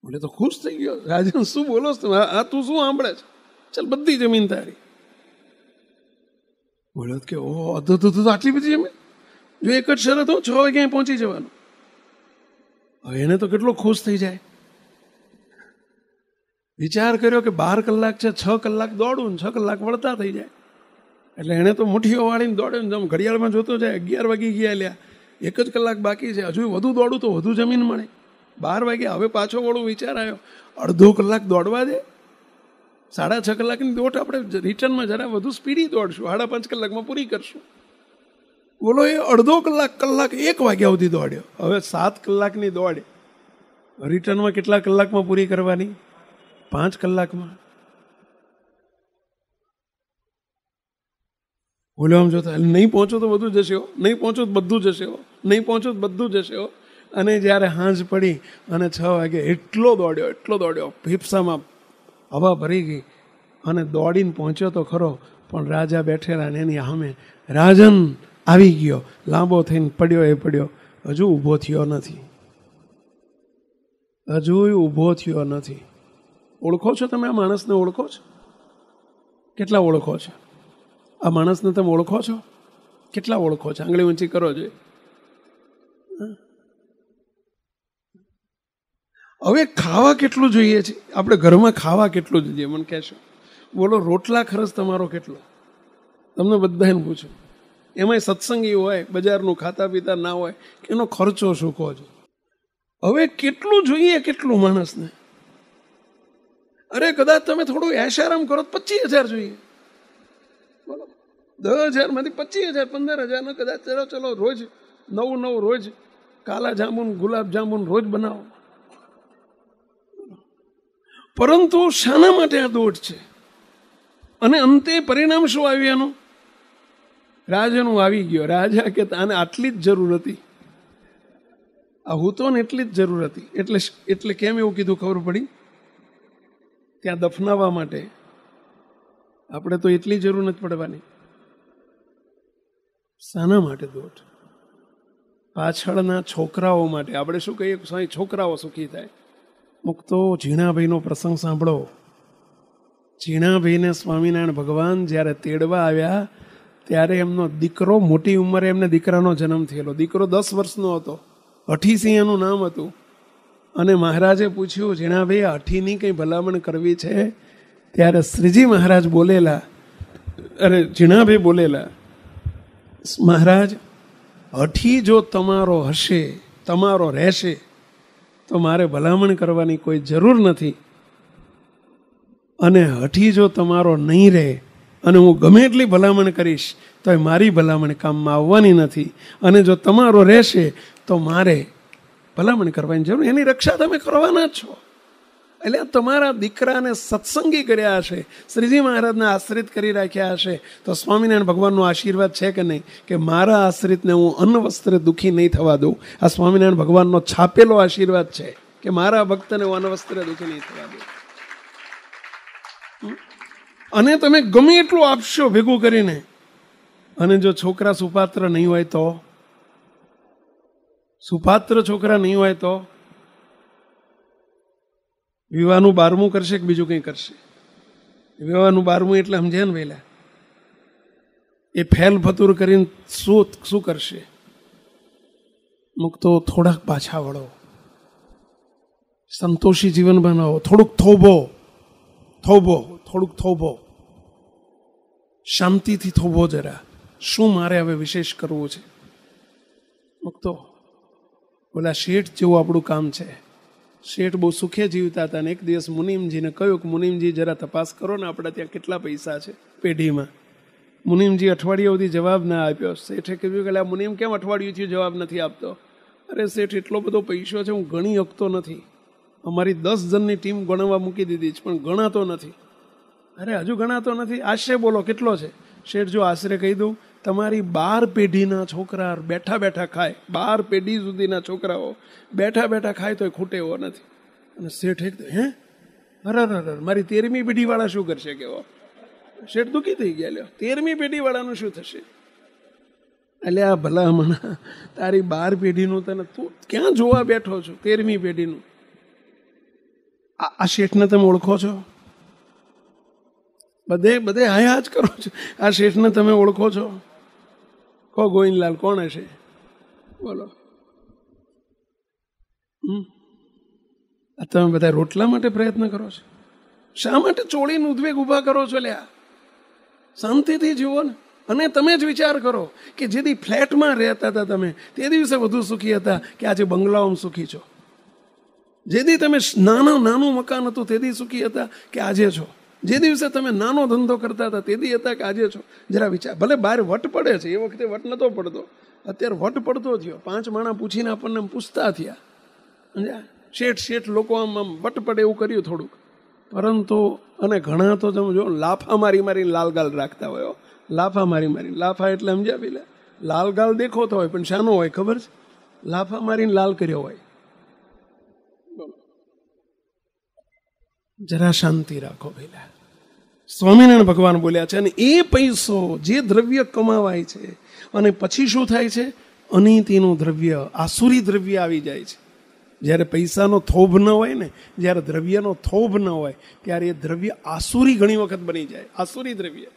A: બોલે તો ખુશ થઈ ગયો. રાજન શું બોલો છો? આ તું શું સાંભળે છે? ચાલ બધી જમીન તારી. બોલ્યો કે ઓહો, તો આટલી બધી જમીન? જો એક જ શરત હો, 6 વાગ્યા પહોંચી જવાનું. હવે એને તો કેટલો ખુશ થઈ જાય. વિચાર કર્યો કે 12 કલાક છે, 6 કલાક દોડું, 6 કલાક વળતા થઈ જાય. એટલે એને તો મુઠ્ઠીઓ વાળીને દોડ્યો ને, ઘડિયાળમાં જોતો જાય 11 વાગી ગયા. લ્યા 1 જ કલાક બાકી છે, હજુ વધુ દોડું તો વધુ જમીન મળે. 12 વાગ્યા, હવે પાછો વળું. વિચાર આવ્યો, અડધો કલાક દોડવા દે. 6.5 કલાકની દોડ આપણે રિટર્નમાં જરા વધુ સ્પીડી દોડશું, 5.5 કલાકમાં પૂરી કરશું. બોલો, એ અડધો કલાક 1 વાગ્યા સુધી દોડ્યો. હવે 7 કલાકની દોડ રિટર્નમાં કેટલા કલાકમાં પૂરી કરવાની? 5 કલાકમાં. બોલો, આમ જોતા નહીં પહોંચો તો બધું જશે હો, નહીં પહોંચો તો બધું જશે હો, નહીં પહોંચો તો બધું જશે હો. અને જ્યારે સાંજ પડી અને 6 વાગે એટલો દોડ્યો, ફેફસામાં હવા ભરી ગઈ અને દોડીને પહોંચ્યો તો ખરો, પણ રાજા બેઠેલા ને એની સામે રાજન આવી ગયો, લાંબો થઈને પડ્યો, હજુ ઊભો થયો નથી. ઓળખો છો તમે આ માણસને? ઓળખો છો? કેટલા ઓળખો છો? આ માણસને તમે ઓળખો છો? કેટલા ઓળખો છો? આંગળી ઊંચી કરો જોઈએ. હવે ખાવા કેટલું જોઈએ છે આપણે? ઘરમાં ખાવા કેટલું જોઈએ મને કહેશો? બોલો, રોટલા ખર્ચ તમારો કેટલો? તમને બધાને પૂછું. એમાંય સત્સંગી હોય, બજારનું ખાતા પીતા ના હોય, એનો ખર્ચો શું કહો છો? હવે કેટલું જોઈએ? કેટલું માણસને? અરે કદાચ તમે થોડું એશારામ કરો તો 25,000 જોઈએ. બોલો, 10,000 માંથી 25,000, 15,000 કદાચ. ચલો રોજ નવું રોજ કાલા જાંબુ, ગુલાબ જાંબુ રોજ બનાવો. પરંતુ શાના માટે આ દોડ છે? અને અંતે પરિણામ શું આવ્યું એનું? રાજાનું આવી ગયો. રાજા કે આને આટલી જ જરૂર હતી, આ હૂતો ને એટલી જ જરૂર હતી. એટલે કેમ એવું કીધું ખબર પડી? ત્યાં દફનાવવા માટે. આપણે તો એટલી જરૂર નથી પડવાની. શાના માટે દોડ? પાછળના છોકરાઓ માટે. આપણે શું કહીએ? છોકરાઓ સુખી થાય. મુક્તો ઝીણાભાઈનો પ્રસંગ સાંભળો. ઝીણાભાઈને સ્વામિનારાયણ ભગવાન જ્યારે તેડવા આવ્યા ત્યારે એમનો દીકરો, મોટી ઉંમરે એમને દીકરાનો જન્મ થયેલો. દીકરો 10 વર્ષનો હતો. અઠીસિંહ એનું નામ હતું. અને મહારાજે પૂછ્યું, ઝીણાભાઈ અઠીની કંઈ ભલામણ કરવી છે? ત્યારે શ્રીજી મહારાજ બોલેલા, ઝીણાભાઈ બોલેલા, મહારાજ, અઠી જો તમારો હશે, તમારો રહેશે તો મારે ભલામણ કરવાની કોઈ જરૂર નથી. અને હઠી જો તમારો નહીં રહે અને હું ગમે એટલી ભલામણ કરીશ તો એ મારી ભલામણ કામમાં આવવાની નથી. અને જો તમારો રહેશે તો મારે ભલામણ કરવાની જરૂર. એની રક્ષા તમે કરવાના જ છો. એટલે તમારા દીકરાને સત્સંગી કર્યા હશે, શ્રીજી મહારાજને આશ્રિત કરી રાખ્યા હશે, તો સ્વામિનારાયણ ભગવાનનો આશીર્વાદ છે કે નહીં કે મારા આશ્રિતને હું અન્ન વસ્ત્રે દુઃખી નહીં થવા દઉં? આ સ્વામિનારાયણ ભગવાનનો છાપેલો આશીર્વાદ છે કે મારા ભક્તને હું અન્ન વસ્ત્રે દુઃખી નહીં થવા દઉં. અને તમે ગમે એટલું આપશો ભેગું કરીને, અને જો છોકરા સુપાત્ર નહીં હોય તો? સુપાત્ર છોકરા નહીં હોય તો વિવાહનું 12મું કરશે કે બીજું કંઈ કરશે? વિવાહનું 12મું એટલે સમજે ને વહેલા, એ ફેલ ફતુર કરીને શું કરશે? મુક્તો થોડાક પાછા વળો, સંતોષી જીવન બનાવો. થોડુંક થોભો, શાંતિથી થોભો જરા. શું મારે હવે વિશેષ કરવું છે? મુક્તો બોલા, શેઠ જેવું આપણું કામ છે. શેઠ બહુ સુખે જીવતા હતા. ને એક દિવસ મુનિમજીને કહ્યું કે મુનિમજી જરા તપાસ કરો ને આપણા ત્યાં કેટલા પૈસા છે પેઢીમાં. મુનિમજી અઠવાડિયા સુધી જવાબ ના આપ્યો. શેઠે કહ્યું કે મુનિમ કેમ અઠવાડિયું થયું જવાબ નથી આપતો? અરે શેઠ, એટલો બધો પૈસો છે હું ગણી શકતો નથી. અમારી 10 જણની ટીમ ગણવા મૂકી દીધી છે, પણ ગણાતો નથી. અરે હજુ ગણાતો નથી. આશરે બોલો કેટલો છે? શેઠ જો આશરે કહી દઉં, તમારી 12 પેઢીના છોકરા બેઠા બેઠા ખાય, 12 પેઢી સુધીના છોકરાઓ બેઠા બેઠા ખાય તો ખૂટે એવો નથી. અને શેઠ એક હે અરે મારી 13મી પેઢીવાળા શું કરશે કેવો? શેઠ દુઃખી થઈ ગયા. લ્યો 13મી પેઢીવાળાનું શું થશે? એટલે આ ભલા હમણાં તારી 12 પેઢીનું તને તું ક્યાં જોવા બેઠો છો? 13મી પેઢીનું. આ શેઠને તમે ઓળખો છો? બધે હાયા જ કરો છો. આ શેઠને તમે ઓળખો છો? કહો ગોવિંદલાલ, કોણ હશે? બોલો. તમે બધા રોટલા માટે પ્રયત્ન કરો છો? શા માટે ચોળીને ઉદ્વેગ ઊભા કરો છો? લ્યા શાંતિથી જીવો ને. અને તમે જ વિચાર કરો કે જેથી ફ્લેટમાં રહેતા હતા તમે તે દિવસે વધુ સુખી હતા કે આજે બંગલાઓમાં સુખી છો. જેથી તમે નાનું મકાન હતું તેથી સુખી હતા કે આજે છો. જે દિવસે તમે નાનો ધંધો કરતા હતા તેથી હતા કે આજે છો. જરા વિચાર. ભલે બહાર વટ પડે છે, એ વખતે વટ નતો પડતો, અત્યારે વટ પડતો થયો. 5 માણા પૂછીને આપણને પૂછતા થયા. શેઠ લોકો આમ વટ પડે એવું કર્યું થોડુંક. પરંતુ અને ઘણા તો તમે જો લાફા મારીને લાલગાલ રાખતા હોય. લાફા મારી લાફા એટલે સમજ્યા પેલા લાલગાલ દેખો તો હોય, પણ શાનો હોય ખબર છે? લાફા મારીને લાલ કર્યો હોય. જરા શાંતિ રાખો પેલા. સ્વામિનારાયણ ભગવાન બોલ્યા છે, અને એ પૈસો જે દ્રવ્ય કમાવાય છે અને પછી શું થાય છે? અનીતિનું દ્રવ્ય, આસુરી દ્રવ્ય આવી જાય છે. જ્યારે પૈસાનો થોભ ન હોય ને, જ્યારે દ્રવ્યનો થોભ ન હોય, ત્યારે એ દ્રવ્ય આસુરી ઘણી વખત બની જાય. આસુરી દ્રવ્ય.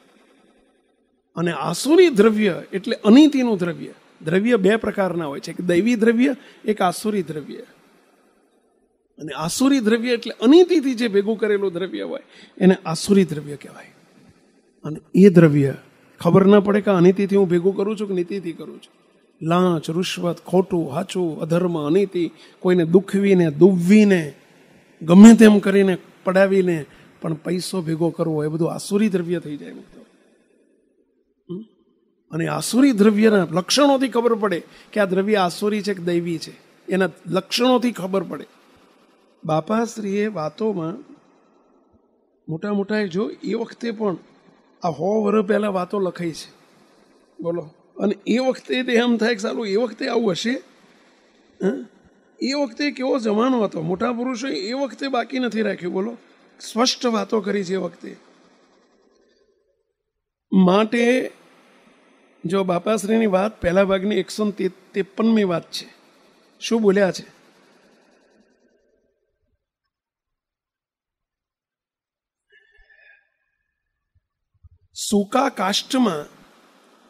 A: અને આસુરી દ્રવ્ય એટલે અનીતિનું દ્રવ્ય. દ્રવ્ય 2 પ્રકારના હોય છે, એક દૈવી દ્રવ્ય, એક આસુરી દ્રવ્ય. અને આસુરી દ્રવ્ય એટલે અનીતિથી જે ભેગું કરેલું દ્રવ્ય હોય એને આસુરી દ્રવ્ય કહેવાય. અને એ દ્રવ્ય ખબર ના પડે કે અનીતિથી હું ભેગું કરું છું કે નીતિથી કરું છું. લાંચ, રૂશ્વત, ખોટું, હાચું, અધર્મ, અનીતિ, કોઈને દુખવીને, દુબવીને, ગમે તેમ કરીને પડાવીને પણ પૈસો ભેગો કરવો, એ બધું આસુરી દ્રવ્ય થઈ જાય. અને આસુરી દ્રવ્યના લક્ષણોથી ખબર પડે કે આ દ્રવ્ય આસુરી છે કે દૈવી છે. એના લક્ષણોથી ખબર પડે. બાપાશ્રીએ વાતોમાં મોટા જો એ વખતે પણ આ 100 વર્ષ પહેલા વાતો લખાઈ છે. બોલો. અને એ વખતે એમ થાય કે સારું એ વખતે આવું હશે. એ વખતે કેવો જમાનો હતો. મોટા પુરુષોએ એ વખતે બાકી નથી રાખ્યું. બોલો. સ્પષ્ટ વાતો કરી છે એ વખતે. માટે જો બાપાશ્રીની વાત પહેલા ભાગની 153મી વાત છે. શું બોલ્યા છે? સૂકા કાષ્ટમાં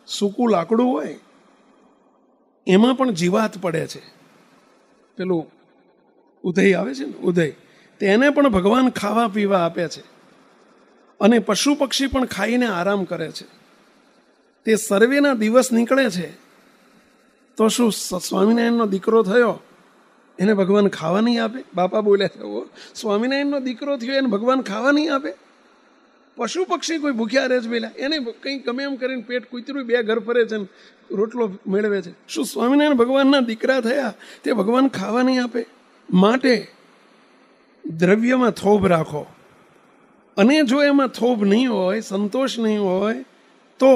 A: સૂકું લાકડું હોય એમાં પણ જીવાત પડે છે. પેલું ઉદય આવે છે ને, ઉદય, તેને પણ ભગવાન ખાવા પીવા આપે છે. અને પશુ પક્ષી પણ ખાઈને આરામ કરે છે. તે સર્વેના દિવસ નીકળે છે તો શું સ્વામિનારાયણનો દીકરો થયો એને ભગવાન ખાવા નહીં આપે? બાપા બોલ્યા છે, સ્વામિનારાયણનો દીકરો થયો એને ભગવાન ખાવા નહીં આપે? પશુ પક્ષી કોઈ ભૂખ્યા રહે છે પેલા, એને કંઈ ગમે એમ કરીને પેટ કૂતરું 2 ઘર ફરે છે ને રોટલો મેળવે છે. શું સ્વામિનારાયણ ભગવાનના દીકરા થયા તે ભગવાન ખાવા નહીં આપે? માટે દ્રવ્યમાં થોભ રાખો. અને જો એમાં થોભ નહીં હોય, સંતોષ નહીં હોય, તો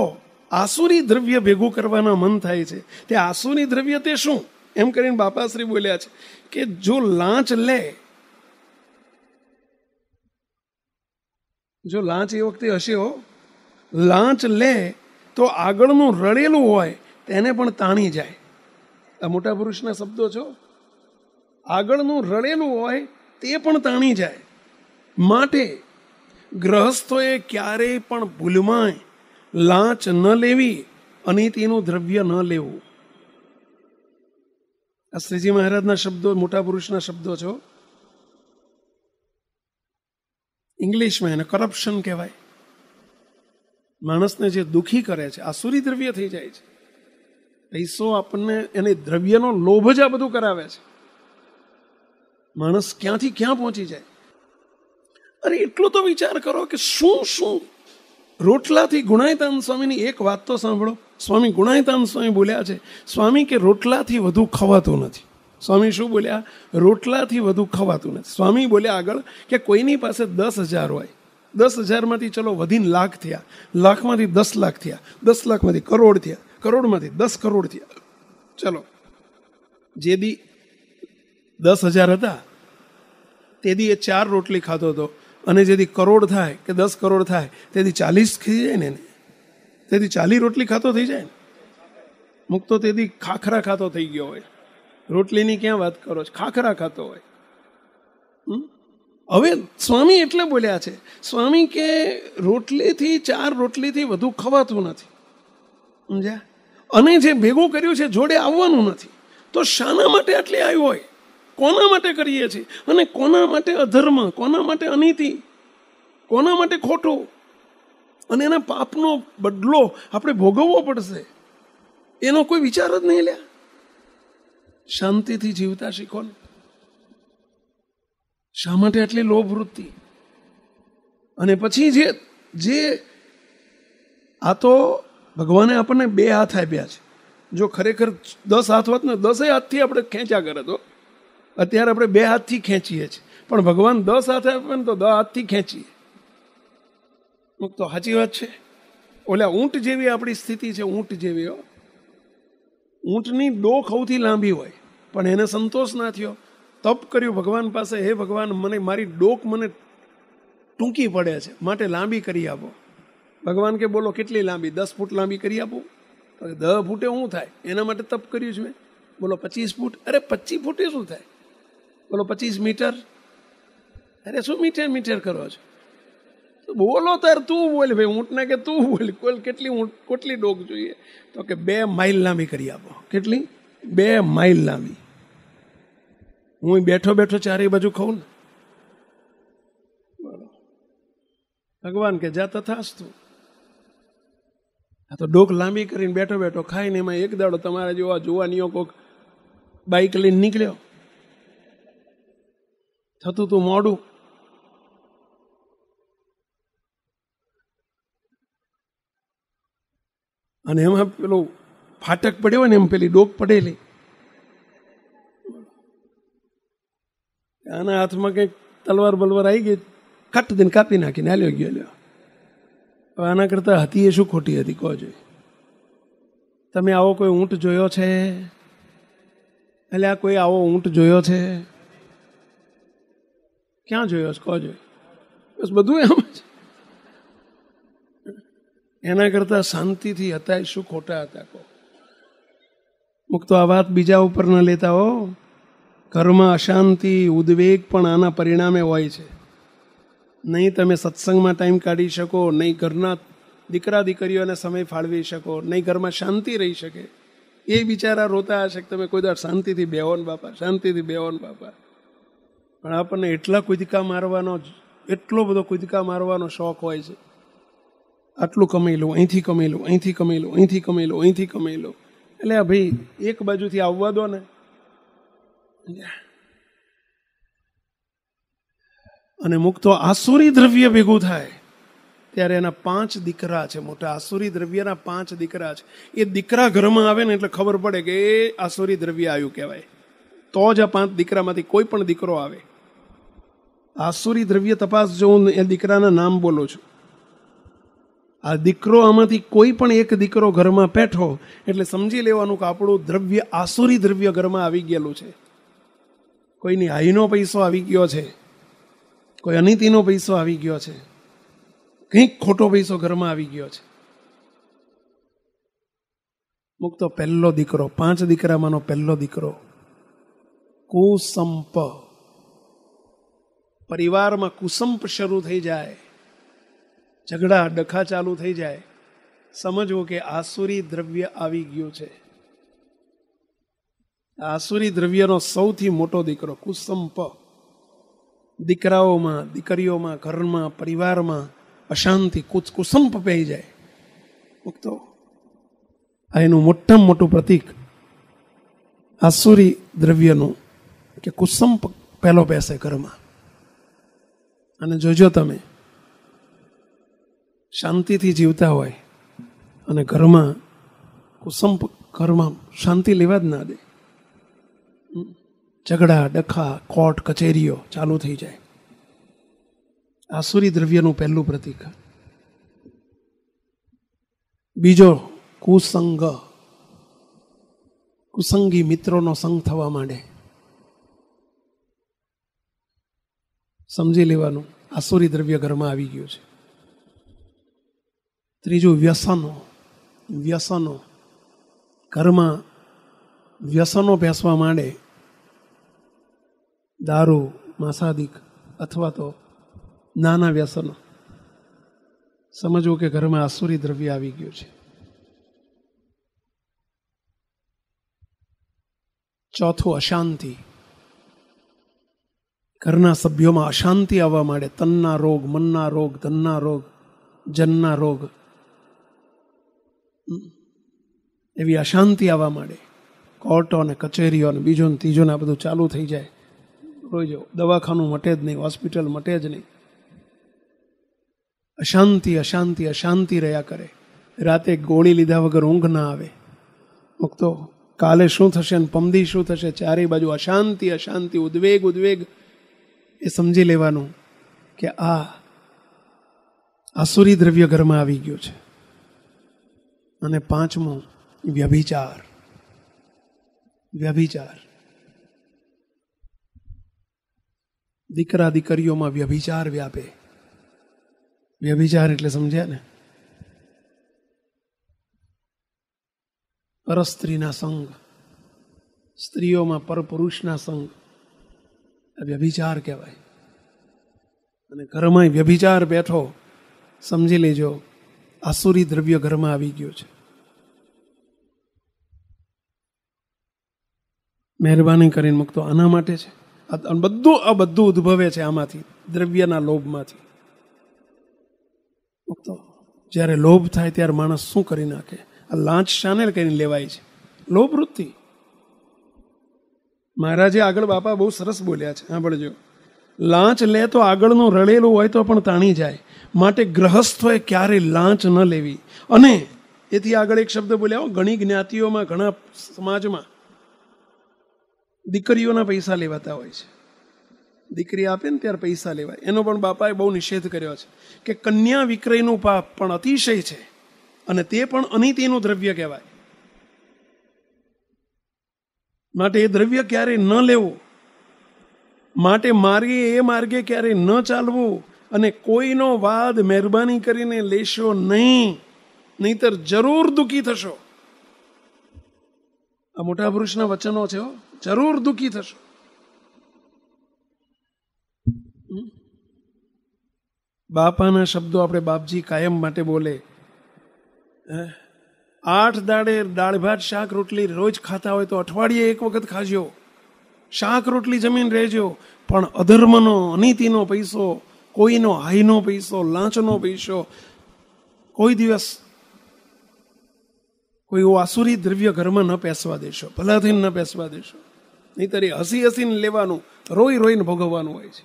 A: આસુરી દ્રવ્ય ભેગું કરવાના મન થાય છે. તે આસુરી દ્રવ્ય તે શું? એમ કરીને બાપાશ્રી બોલ્યા છે કે જો લાંચ લે, જો લાંચ એ વખતે હશે લાંચ લે તો આગળનું રડેલું હોય તેને પણ તાણી જાય. આ મોટા પુરુષના શબ્દો છો. આગળનું રડેલું હોય તે પણ તાણી જાય. માટે ગ્રહસ્થોએ ક્યારેય પણ ભૂલમાં લાંચ ન લેવી, અનીતિનું દ્રવ્ય ન લેવું. આ શ્રીજી મહારાજના શબ્દો, મોટા પુરુષના શબ્દો છો. ઇંગ્લિશમાં એને કરપ્શન કહેવાય. માણસને જે દુઃખી કરે છે આસુરી દ્રવ્ય થઈ જાય છે. પૈસો આપણને એને દ્રવ્યનો લોભ જ આ બધું કરાવે છે. માણસ ક્યાંથી ક્યાં પહોંચી જાય. અરે એટલો તો વિચાર કરો કે શું રોટલાથી ગુણાયતાન સ્વામીની એક વાત તો સાંભળો. સ્વામી ગુણાયતાન સ્વામી બોલ્યા છે, સ્વામી કે રોટલાથી વધુ ખવાતું નથી. સ્વામી શું બોલ્યા? રોટલાથી વધુ ખવાતું નથી. સ્વામી બોલ્યા આગળ કે કોઈની પાસે 10,000 હોય, 10,000માંથી ચલો વધીને લાખ થયા, લાખમાંથી 10 લાખ થયા, 10 લાખમાંથી કરોડ થયા, કરોડમાંથી 10 કરોડ થયા. ચલો, જે દી 10,000 હતા તે દી એ 4 રોટલી ખાતો હતો, અને જેથી કરોડ થાય કે 10 કરોડ થાય તેથી 40 થઈ જાય ને, તેથી 40 રોટલી ખાતો થઈ જાય ને. મુક્તો તેથી ખાખરા ખાતો થઈ ગયો હોય. રોટલીની ક્યાં વાત કરો છો? ખાખરા ખાતો હોય. હવે સ્વામી એટલે બોલ્યા છે, સ્વામી કે રોટલીથી 4 રોટલીથી વધુ ખવાતું નથી, સમજ્યા? અને જે ભેગું કર્યું છે જોડે આવવાનું નથી. તો શાના માટે આટલી આવ્યું હોય? કોના માટે કરીએ છીએ? અને કોના માટે અધર્મ, કોના માટે અનીતિ, કોના માટે ખોટું? અને એના પાપનો બદલો આપણે ભોગવવો પડશે, એનો કોઈ વિચાર જ નહીં લ્યા. શાંતિથી જીવતા શીખો ને. શા માટે આટલી લોભ વૃત્તિ? અને પછી જે આ તો ભગવાને આપણને 2 હાથ આપ્યા છે. જો ખરેખર 10 હાથ હોત ને 10 હાથથી આપણે ખેંચ્યા કરે તો. અત્યારે આપણે 2 હાથથી ખેંચીએ છીએ, પણ ભગવાન 10 હાથ આપે ને તો 10 હાથથી ખેંચીએ. તો સાચી વાત છે. ઓલા ઊંટ જેવી આપણી સ્થિતિ છે, ઊંટ જેવી. ઊંટની ડોક સૌથી લાંબી હોય, પણ એને સંતોષ ના થયો. તપ કર્યું ભગવાન પાસે, હે ભગવાન, મને મારી ડોક મને ટૂંકી પડે છે, માટે લાંબી કરી આપો. ભગવાન કે બોલો કેટલી લાંબી? 10 ફૂટ લાંબી કરી આપો. 10 ફૂટે શું થાય? એના માટે તપ કર્યું છે મેં. બોલો 25 ફૂટ. અરે 25 ફૂટે શું થાય? બોલો 25 મીટર. અરે શું મીટર કરો છો? બોલો તાર તું બોલ ભાઈ. ઊંટને કે તું બોલ, કેટલી ડોક જોઈએ? તો કે 2 માઇલ લાંબી કરી આપો. કેટલી? 2 માઇલ લાંબી. હું બેઠો બેઠો ચારે બાજુ ખાઉં ને. ભગવાન કે જા તથાસ્તુ. આ તો ડોક લાંબી કરીને બેઠો બેઠો ખાઈને એમાં એક દાડો તમારા જેવા જોવાનીઓ કોક બાઇક લઈને નીકળ્યો, થતું તું મોડું. અને એમાં પેલું ફાટક પડ્યો હોય ને, એમ પેલી ડોક પડેલી. આના હાથમાં કંઈક તલવાર બલવાર આવી ગઈ, કટ દઈને કાપી નાખીને હાલ્યો ગયો. લ્યો, હવે આના કરતા હતી એ શું ખોટી હતી? કહો જોઈએ. તમે આવો કોઈ ઊંટ જોયો છે? એટલે આ કોઈ આવો ઊંટ જોયો છે? ક્યાં જોયો છે? કહો જોઈએ. બસ બધું એમ જ. એના કરતા શાંતિથી હતા શું ખોટા હતા? કહો. મુક્તો આ વાત બીજા ઉપર ન લેતા હો. ઘરમાં અશાંતિ, ઉદ્વેગ પણ આના પરિણામે હોય છે. નહીં તમે સત્સંગમાં ટાઈમ કાઢી શકો, નહીં ઘરના દીકરા દીકરીઓને સમય ફાળવી શકો, નહીં ઘરમાં શાંતિ રહી શકે. એ બિચારા રોતા હશે કે તમે કોઈ દર શાંતિથી બેહો ને બાપા, શાંતિથી બેહો ને બાપા. પણ આપણને એટલો બધો કૂદકા મારવાનો શોખ હોય છે. આટલું કમાઈ લો, અહીંથી કમાઈ લો, અહીંથી કમાઈ લો, અહીંથી કમાઈ લો, અહીંથી કમાઈ લો. એટલે આ ભાઈ એક બાજુથી આવવા દો ને. અને મુક્તો આસુરી દ્રવ્ય ભેગું થાય ત્યારે એના 5 દીકરા છે. મોટા આસુરી દ્રવ્યના 5 દીકરા છે. એ દીકરા ઘરમાં આવે ને એટલે ખબર પડે કે એ આસુરી દ્રવ્ય આવ્યું કહેવાય. તો જ આ 5 દીકરામાંથી કોઈ પણ દીકરો આવે. આસુરી દ્રવ્ય તપાસ જો હું એ દીકરાના નામ બોલું છું. આ દીકરો, આમાંથી કોઈ પણ એક દીકરો ઘરમાં બેઠો એટલે સમજી લેવાનું કે આપણું દ્રવ્ય આસુરી દ્રવ્ય ઘરમાં આવી ગયેલું છે. કોઈની હાઈનો પૈસો આવી ગયો છે, કોઈ અનિતિનો પૈસો આવી ગયો છે, કંઈક ખોટો પૈસો ઘરમાં આવી ગયો છે. મુક્તો પહેલો દીકરો, 5 દીકરામાંનો પહેલો દીકરો કુસંપ. પરિવારમાં કુસંપ શરૂ થઈ જાય, ઝઘડા ડખા ચાલુ થઈ જાય, સમજવું કે આસુરી દ્રવ્ય આવી ગયું છે. આસુરી દ્રવ્યનો સૌથી મોટો દીકરો કુસંપ. દીકરાઓમાં, દીકરીઓમાં, ઘરમાં, પરિવારમાં અશાંતિ, કુસંપ પહી જાય. મુક્તો આ એનું મોટામાં મોટું પ્રતીક આસુરી દ્રવ્યનું, કે કુસંપ પહેલો બેસે ઘરમાં. અને જોજો તમે શાંતિથી જીવતા હોય અને ઘરમાં કુસંપ, ઘરમાં શાંતિ લેવા જ ના દે. ઝઘડા ડખા કોર્ટ કચેરીઓ ચાલુ થઈ જાય. આસુરી દ્રવ્યનું પહેલું પ્રતીક. બીજો કુસંગ, કુસંગી મિત્રોનો સંગ થવા માંડે. સમજી લેવાનું આસુરી દ્રવ્ય ઘરમાં આવી ગયું છે. ત્રીજું વ્યસનો, વ્યસનો ઘરમાં વ્યસનો બેસવા માંડે. દારૂ, માંસાદિક અથવા તો નાના વ્યસનો. સમજવું કે ઘરમાં આસુરી દ્રવ્ય આવી ગયું છે. ચોથું અશાંતિ. ઘરના સભ્યોમાં અશાંતિ આવવા માંડે. તનના રોગ, મનના રોગ, ધનના રોગ, જનના રોગ, એવી અશાંતિ આવવા માંડે. કોર્ટો અને કચેરીઓ અને બીજો ને ત્રીજો ને આ બધું ચાલુ થઈ જાય. રોજ દવાખાનું મટે જ નહીં, હોસ્પિટલ મટે જ નહીં. અશાંતિ અશાંતિ અશાંતિ રહ્યા કરે. રાતે ગોળી લીધા વગર ઊંઘ ના આવે. તો કાલે શું થશે ને પમદી શું થશે, ચારે બાજુ અશાંતિ અશાંતિ, ઉદ્વેગ ઉદ્વેગ. એ સમજી લેવાનું કે આ આસુરી દ્રવ્ય ઘરમાં આવી ગયું છે. અને પાંચમું વ્યભિચાર. વ્યભિચાર, દીકરા દીકરીઓમાં વ્યભિચાર વ્યાપે. વ્યભિચાર એટલે સમજ્યા ને? પરસ્ત્રીના સંગ, સ્ત્રીઓમાં પરપુરુષના સંગ, આ વ્યભિચાર કહેવાય. અને ઘરમાં વ્યભિચાર બેઠો, સમજી લેજો આસુરી દ્રવ્ય ઘરમાં આવી ગયું છે. મહેરબાની કરીને મૂકતો આના માટે છે. આ બધું ઉદ્ભવે છે આમાંથી, દ્રવ્યના લોભમાંથી. મૂકતો જ્યારે લોભ થાય ત્યારે માણસ શું કરી નાખે. આ લાંચ શાને કરીને લેવાય છે? લોભ વૃત્તિ. મહારાજે આગળ બાપા બહુ સરસ બોલ્યા છે, સાંભળજો. લાંચ લે તો આગળનું રળેલું હોય તો પણ તાણી જાય. માટે ગ્રહસ્થોએ ક્યારે લાંચ ન લેવી. અને એથી આગળ એક શબ્દ બોલ્યા, ઘણી જ્ઞાતિઓમાં, ઘણા સમાજમાં દીકરીઓના પૈસા લેવાતા હોય છે. દીકરી આપે ને ત્યારે પૈસા લેવાય. એનો પણ બાપાએ બહુ નિષેધ કર્યો છે કે કન્યા વિક્રયનું પાપ પણ અતિશય છે અને તે પણ અનિતિનું દ્રવ્ય કહેવાય. માટે એ દ્રવ્ય ક્યારેય ન લેવું. માટે એ માર્ગે ક્યારેય ન ચાલવું. અને કોઈનો વાદ મહેરબાની કરીને લેશો નહીં, નહીતર જરૂર દુઃખી થશો. આ મોટા પુરુષના વચનો છે. જરૂર દુઃખી થશો. બાપાના શબ્દો આપણે બાપજી કાયમ માટે બોલે. 8 દાડે દાળ ભાત શાક રોટલી રોજ ખાતા હોય તો અઠવાડિયે એક વખત ખાજો. શાક રોટલી જમીન રહેજો. પણ અધર્મનો, અનીતિનો પૈસો, કોઈનો હાઈનો પૈસો, લાંચનો પૈસો, કોઈ દિવસ કોઈ આસુરી દ્રવ્ય ઘરમાં ન પેસવા દેશો. ભલાથી ન પેસવા દેશો. નહીતર એ હસી હસીને લેવાનું, રોઈ રોઈને ભોગવવાનું હોય છે.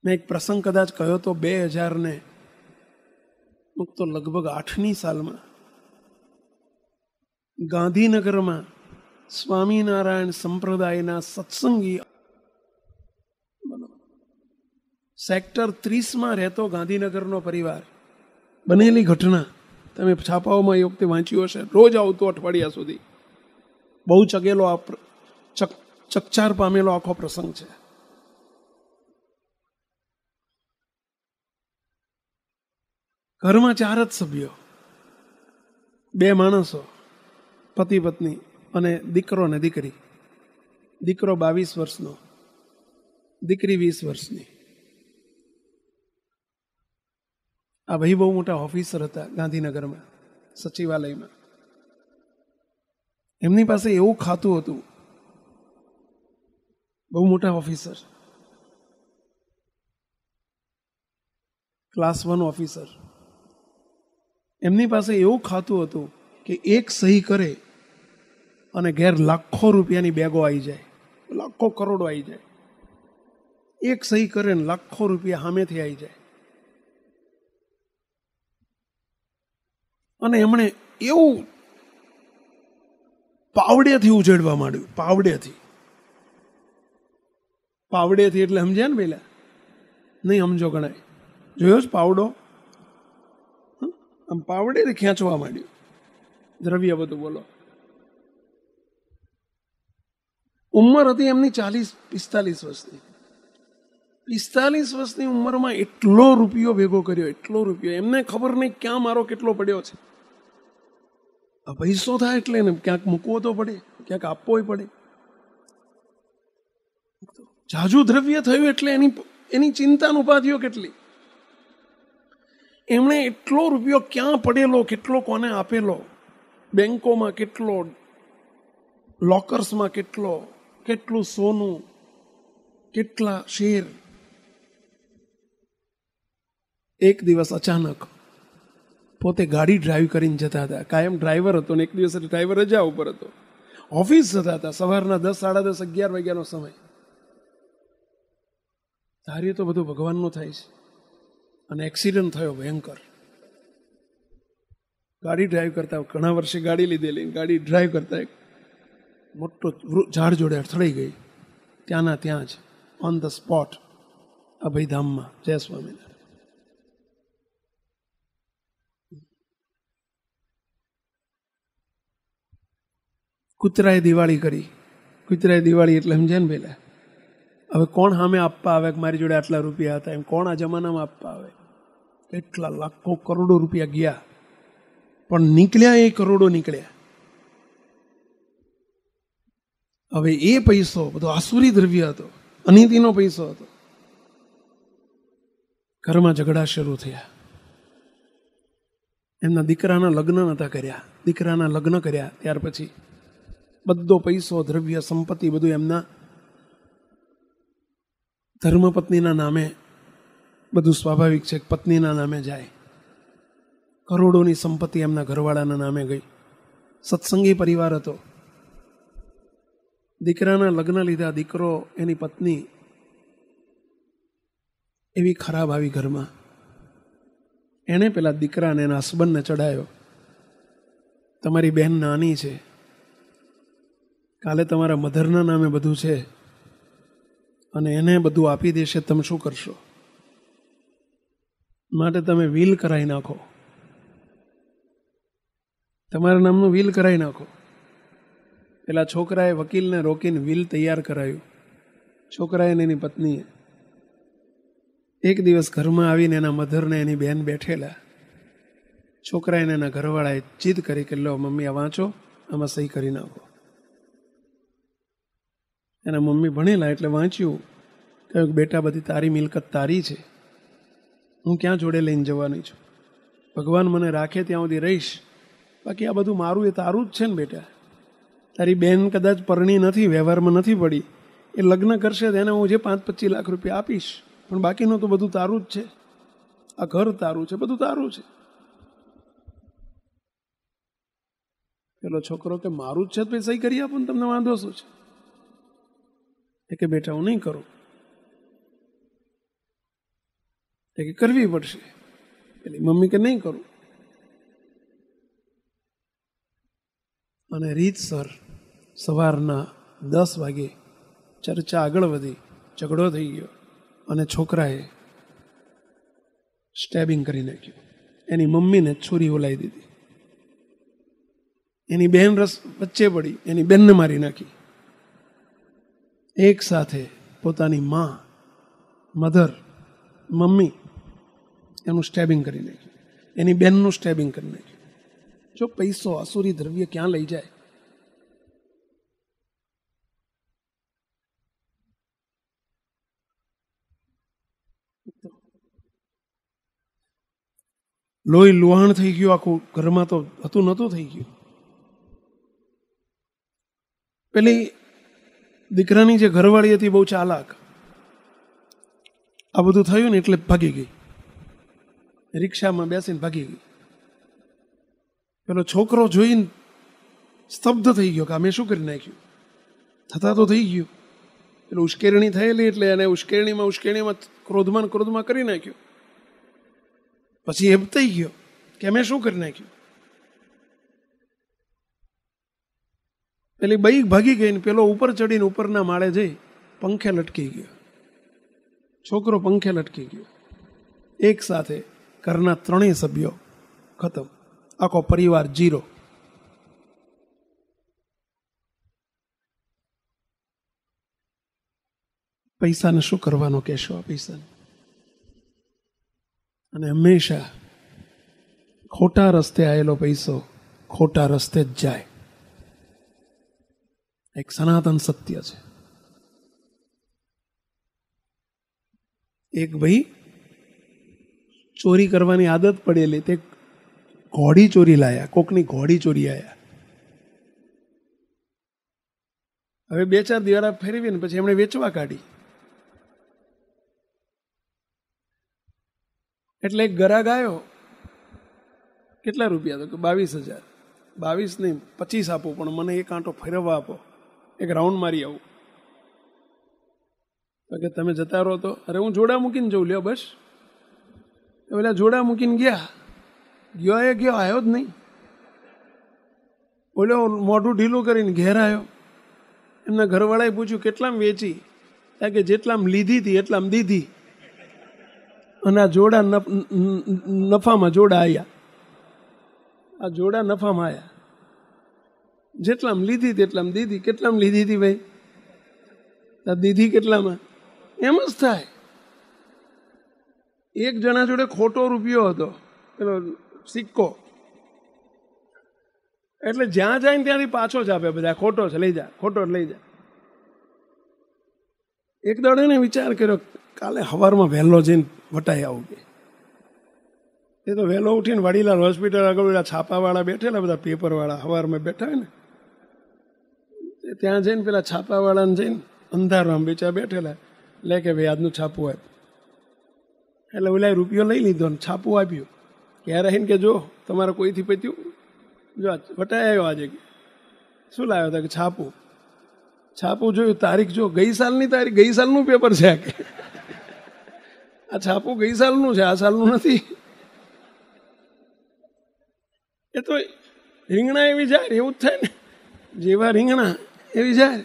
A: મેં એક પ્રસંગ કદાચ કહ્યો તો 2000 તો લગભગ 8ની સાલમાં ગાંધીનગરમાં સ્વામિનારાયણ સંપ્રદાયના સત્સંગી સેક્ટર 30માં રહેતો ગાંધીનગરનો પરિવાર, બનેલી ઘટના તમે છાપાઓમાં એ વખતે વાંચ્યું હશે. રોજ આવતું અઠવાડિયા સુધી. બહુ ચગેલો, ચકચાર પામેલો આખો પ્રસંગ છે. ઘરમાં 4 જ સભ્યો, 2 માણસો, પતિ પત્ની અને દીકરો ને દીકરી. દીકરો 22 વર્ષનો, દીકરી 20 વર્ષની. આ ભાઈ બહુ મોટા ઓફિસર હતા ગાંધીનગરમાં, સચિવાલયમાં. એમની પાસે એવું ખાતું હતું, બહુ મોટા ઓફિસર, ક્લાસ 1 ઓફિસર. એમની પાસે એવું ખાતું હતું કે એક સહી કરે અને ઘેર લાખો રૂપિયાની બેગો આવી જાય, લાખો કરોડો આવી જાય. એક સહી કરે ને લાખો રૂપિયા સામેથી આવી જાય. અને એમણે એવું પાવડેથી ઉજેડવા માંડ્યું. પાવડેથી એટલે સમજ્યા ને પેલા? નહીં સમજો ગણાય. જોયો જ પાવડો? આમ પાવડેથી ખેંચવા માંડ્યું દ્રવ્ય બધું. બોલો, ઉંમર હતી એમની 40-45 વર્ષની. 45 વર્ષની ઉંમરમાં એટલો રૂપિયો ભેગો કર્યો, એટલો રૂપિયો. એમને ખબર નહીં ક્યાં મારો કેટલો પડ્યો છે. આ પૈસો થાય એટલે ને ક્યાંક મૂકવો તો પડે, ક્યાંક આપવો પડે. જાજુ દ્રવ્ય થયું એટલે એની ચિંતાનું ઉપાધિઓ કેટલી. એમણે એટલો રૂપિયો ક્યાં પડેલો, કેટલો કોને આપેલો, બેંકોમાં કેટલો, લોકર્સમાં કેટલો, કેટલું સોનું, કેટલા શેર. એક દિવસ અચાનક પોતે ગાડી ડ્રાઈવ કરીને જતા હતા. કાયમ ડ્રાઈવર હતો ને એક દિવસ ડ્રાઈવર રજા ઉપર હતો. ઓફિસ જતા હતા. સવારના 10, 10:30, 11 વાગ્યાનો સમય. ધારીએ તો બધું ભગવાનનું થાય છે. અને એક્સિડન્ટ થયો ભયંકર. ગાડી ડ્રાઈવ કરતા, ઘણા વર્ષે ગાડી લીધેલી, ગાડી ડ્રાઈવ કરતા એક મોટો ઝાડ જોડે અથડાઈ ગઈ. ત્યાંના ત્યાં જ ઓન ધ સ્પોટ અભયધામમાં. જય સ્વામિનારાયણ. કૂતરાએ દિવાળી કરી. કૂતરાએ દિવાળી એટલે સમજે ને પેલા? હવે કોણ સામે આપવા આવે? મારી જોડે આટલા રૂપિયા હતા એમ કોણ આ જમાનામાં આપવા આવે? કેટલા લાખો કરોડો રૂપિયા ગયા, પણ નીકળ્યા એ કરોડો નીકળ્યા. હવે એ પૈસો બધો આસુરી દ્રવ્ય હતો, અનીતિનો પૈસો હતો. ઘરમાં ઝઘડા શરૂ થયા. એમના દીકરાના લગ્ન નતા કર્યા. દીકરાના લગ્ન કર્યા ત્યાર પછી બધો પૈસો, દ્રવ્ય, સંપત્તિ બધું એમના ધર્મપત્નીના નામે, બધું સ્વાભાવિક છે, પત્નીના નામે જાય. કરોડોની સંપત્તિ એમના ઘરવાળાના નામે ગઈ. સત્સંગી પરિવાર હતો. દીકરાના લગ્ન લીધા. દીકરો, એની પત્ની એવી ખરાબ આવી ઘરમાં. એણે પેલા દીકરાને એના હસબન્ડને ચડાયો, તમારી બહેન નાની છે, કાલે તમારા મધરના નામે બધું છે અને એને બધું આપી દેશે, તમે શું કરશો? માટે તમે વિલ કરાવી નાખો, તમારા નામનું વિલ કરાવી નાખો. પેલા છોકરાએ વકીલને રોકીને વિલ તૈયાર કરાયું. છોકરાએ ને એની પત્નીએ. એક દિવસ ઘરમાં આવીને એના મધરને એની બહેન બેઠેલા. છોકરાએ એના ઘરવાળાએ જીદ કરી કે લો મમ્મી આ વાંચો, આમાં સહી કરી નાખો. એના મમ્મી ભણેલા એટલે વાંચ્યું. કહ્યું કે બેટા બધી તારી મિલકત તારી છે, હું ક્યાં જોડે લઈને જવાની છું? ભગવાન મને રાખે ત્યાં સુધી રહીશ, બાકી આ બધું મારું એ તારું જ છે ને બેટા. તારી બેન કદાચ પરણી નથી, વ્યવહારમાં નથી પડી, એ લગ્ન કરશે તેને હું જે 5-25 લાખ રૂપિયા આપીશ, પણ બાકીનું તો બધું તારું જ છે. આ ઘર તારું છે, બધું તારું છે. પેલો છોકરો કે મારું જ છે તો સહી કરી આપો ને, તમને વાંધો શું છે? એ કે બેટા હું નહીં કરું. એ કે કરવી પડશે. પેલી મમ્મી કે નહીં કરું. અને રીતસર સવારના 10 વાગે ચર્ચા આગળ વધી, ઝઘડો થઈ ગયો અને છોકરાએ સ્ટેબિંગ કરી નાખ્યું. એની મમ્મીને છોરી ઓલાવી દીધી. એની બહેન વચ્ચે પડી, એની બહેનને મારી નાખી. એક સાથે પોતાની માં, મધર, મમ્મી એનું સ્ટેબિંગ કરી નાખ્યું. એની બહેનનું સ્ટેબિંગ કરી નાખ્યું. જો પૈસો, આસુરી દ્રવ્ય ક્યાં લઈ જાય. લોહી લુહાણ થઈ ગયું આખું. ઘરમાં તો હતું નહોતું થઈ ગયું. પેલી દીકરાની જે ઘરવાળી હતી બહુ ચાલાક. આ બધું થયું ને એટલે ભાગી ગઈ. રિક્ષામાં બેસીને ભાગી ગઈ. પેલો છોકરો જોઈને સ્તબ્ધ થઈ ગયો કે અમે શું કરી નાખ્યું. થતા તો થઈ ગયું. પેલો ઉશ્કેરણી થયેલી એટલે એને ઉશ્કેરણીમાં ક્રોધમાં કરી નાખ્યું. પછી એ થઈ ગયો કે અમે શું કરી નાખ્યું. પેલી બાઈ ભાગી ગઈ ને પેલો ઉપર ચડીને ઉપરના માળે જઈ પંખે લટકી ગયો. છોકરો પંખે લટકી ગયો. એક સાથે ઘરના 3 સભ્યો ખતમ, આખો પરિવાર 0. પૈસાને શું કરવાનો કહેશો? આ પૈસાને અને હંમેશા ખોટા રસ્તે આવેલો પૈસો ખોટા રસ્તે જ જાય. એક સનાતન સત્ય છે. એક ભાઈ ચોરી કરવાની આદત પડેલી, તે ઘોડી ચોરી લાયા, કોકની ઘોડી ચોરી આવ્યા. હવે 2-4 દિવસ ફેરવીને પછી એમણે વેચવા કાઢી. એટલે એક ગ્રાહક આવ્યો, કેટલા રૂપિયા? તો કે 22,000. 22 નહીં 25 આપો, પણ મને એક આંટો ફેરવવા આપો, એક રાઉન્ડ મારી આવું. તો કે તમે જતા રહો તો. અરે હું જોડા મૂકીને જઉં, લ્યો બસ. પેલા જોડા મૂકીને ગયા, ગયો આવ્યો જ નહીં. બોલ્યો મોઢું ઢીલું કરીને ઘેર આવ્યો. એમના ઘરવાળાએ પૂછ્યું કેટલામ વેચી? કે જેટલામ લીધી હતી એટલામ દીધી. અને આ જોડા નફામાં જોડા આવ્યા. આ જોડા નફામાં આવ્યા. જેટલામ લીધી હતી એટલામ દીધી. કેટલામ લીધી હતી ભાઈ? દીધી કેટલામાં? એમ જ થાય. એક જણા જોડે ખોટો રૂપિયો હતો, પેલો સિક્કો. એટલે જ્યાં જાય ને ત્યાંથી પાછો જ આપે બધા, ખોટો છે લઈ જા, ખોટો લઈ જા. એક દાડે ને વિચાર કર્યો કાલે સવારમાં વહેલો જઈને વટાઈ આવું. કે એ તો વહેલો ઉઠીને વાડીલાલ હોસ્પિટલ આગળ બધા છાપાવાળા બેઠેલા, બધા પેપરવાળા સવારમાં બેઠા હોય ને, ત્યાં જઈને પેલા છાપાવાળાને જઈને અંધારામાં બેચા બેઠેલા, લે કે ભાઈ આજનું છાપું આપ. એટલે ઓલા રૂપિયો લઈ લીધો ને છાપું આપ્યું. ક્યારે આવીને કે જો તમારે કોઈથી પત્યું, જો વટાઈ આવ્યો આજે. શું લાવ્યો હતા? કે છાપું. છાપું જોયું, તારીખ જો, ગઈ સાલની તારીખ, ગઈ સાલનું પેપર છે. આ છાપું ગઈ સાલનું છે, આ સાલનું નથી. એ તો રીંગણા એવી જાય, એવું જ થાય ને. જેવા રીંગણા એવી જાય.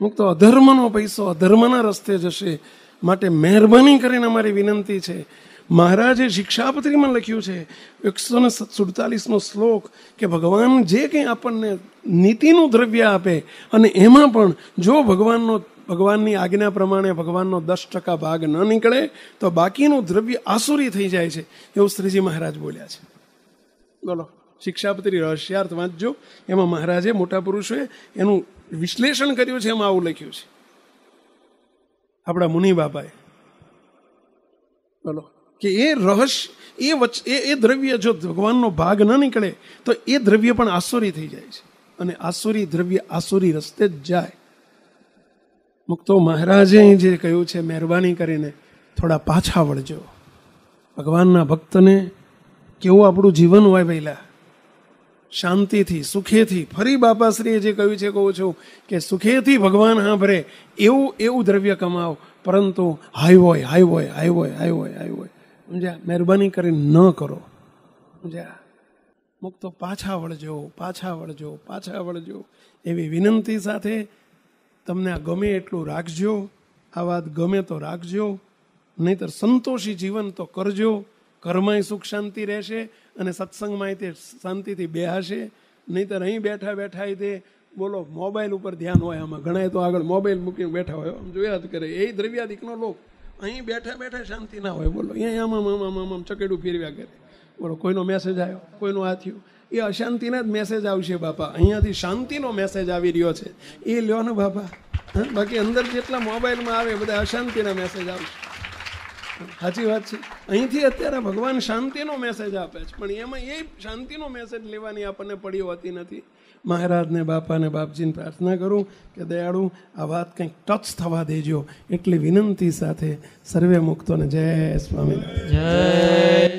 A: મુક્ત અધર્મનો પૈસો અધર્મના રસ્તે જશે. માટે મહેરબાની કરીને અમારી વિનંતી છે, મહારાજે શિક્ષાપત્રીમાં લખ્યું છે 147નો શ્લોક કે ભગવાન જે કંઈ આપણને નીતિનું દ્રવ્ય આપે અને એમાં પણ જો ભગવાનની આજ્ઞા પ્રમાણે ભગવાનનો 10% ભાગ ન નીકળે તો બાકીનું દ્રવ્ય આસુરી થઈ જાય છે, એવું શ્રીજી મહારાજ બોલ્યા છે. બોલો, શિક્ષાપત્રી રહસ્યાર્થ વાંચજો. એમાં મહારાજે, મોટા પુરુષોએ એનું વિશ્લેષણ કર્યું છે. એમાં આવું લખ્યું છે આપણા મુનિ બાપાએ. બોલો કે એ રહસ્ય, એ દ્રવ્ય જો ભગવાનનો ભાગ ન નીકળે તો એ દ્રવ્ય પણ આસુરી થઈ જાય છે, અને આસુરી દ્રવ્ય આસુરી રસ્તે જ જાય. મુક્તો મહારાજે જે કહ્યું છે, મહેરબાની કરીને થોડા પાછા વળજો. ભગવાનના ભક્તને કેવું આપણું જીવન હોય પહેલા, શાંતિથી સુખેથી. ફરી બાપાશ્રીએ જે કહ્યું છે, કહું છું કે સુખેથી ભગવાન સાંભળે એવું દ્રવ્ય કમાવો, પરંતુ હાય સમજ્યા? મહેરબાની કરીને ન કરો, સમજ્યા? મુક્તો પાછા વળજો એવી વિનંતી સાથે તમને આ ગમે એટલું રાખજો. આ વાત ગમે તો રાખજો, નહીતર સંતોષી જીવન તો કરજો. ઘરમાંય સુખ શાંતિ રહેશે અને સત્સંગમાં તે શાંતિથી બેહાશે. નહીતર અહીં બેઠા તે બોલો મોબાઈલ ઉપર ધ્યાન હોય. આમાં ઘણા તો આગળ મોબાઈલ મૂકીને બેઠા હોય, આમ જોયા જ કરે. એ દ્રવ્યાદિકનો લોક. અહીં બેઠા શાંતિ ના હોય. બોલો અહીંયા આમ ચકેડું ફેરવ્યા કરે. બોલો કોઈનો મેસેજ આવ્યો, કોઈનું આ થયું, એ અશાંતિના જ મેસેજ આવશે બાપા. અહીંયાથી શાંતિનો મેસેજ આવી રહ્યો છે, એ લ્યો ને બાપા. બાકી અંદર જેટલા મોબાઈલમાં આવે બધા અશાંતિના મેસેજ આવશે. સાચી વાત છે. અહીંથી અત્યારે ભગવાન શાંતિનો મેસેજ આપે છે, પણ એમાં એ શાંતિનો મેસેજ લેવાની આપણને પડી હોતી નથી. મહારાજને બાપાને બાપજીને પ્રાર્થના કરું કે દયાળુ આ વાત કંઈક ટચ થવા દેજો, એટલી વિનંતી સાથે સર્વે મુક્તોને જય સ્વામિનારાયણ.
B: જય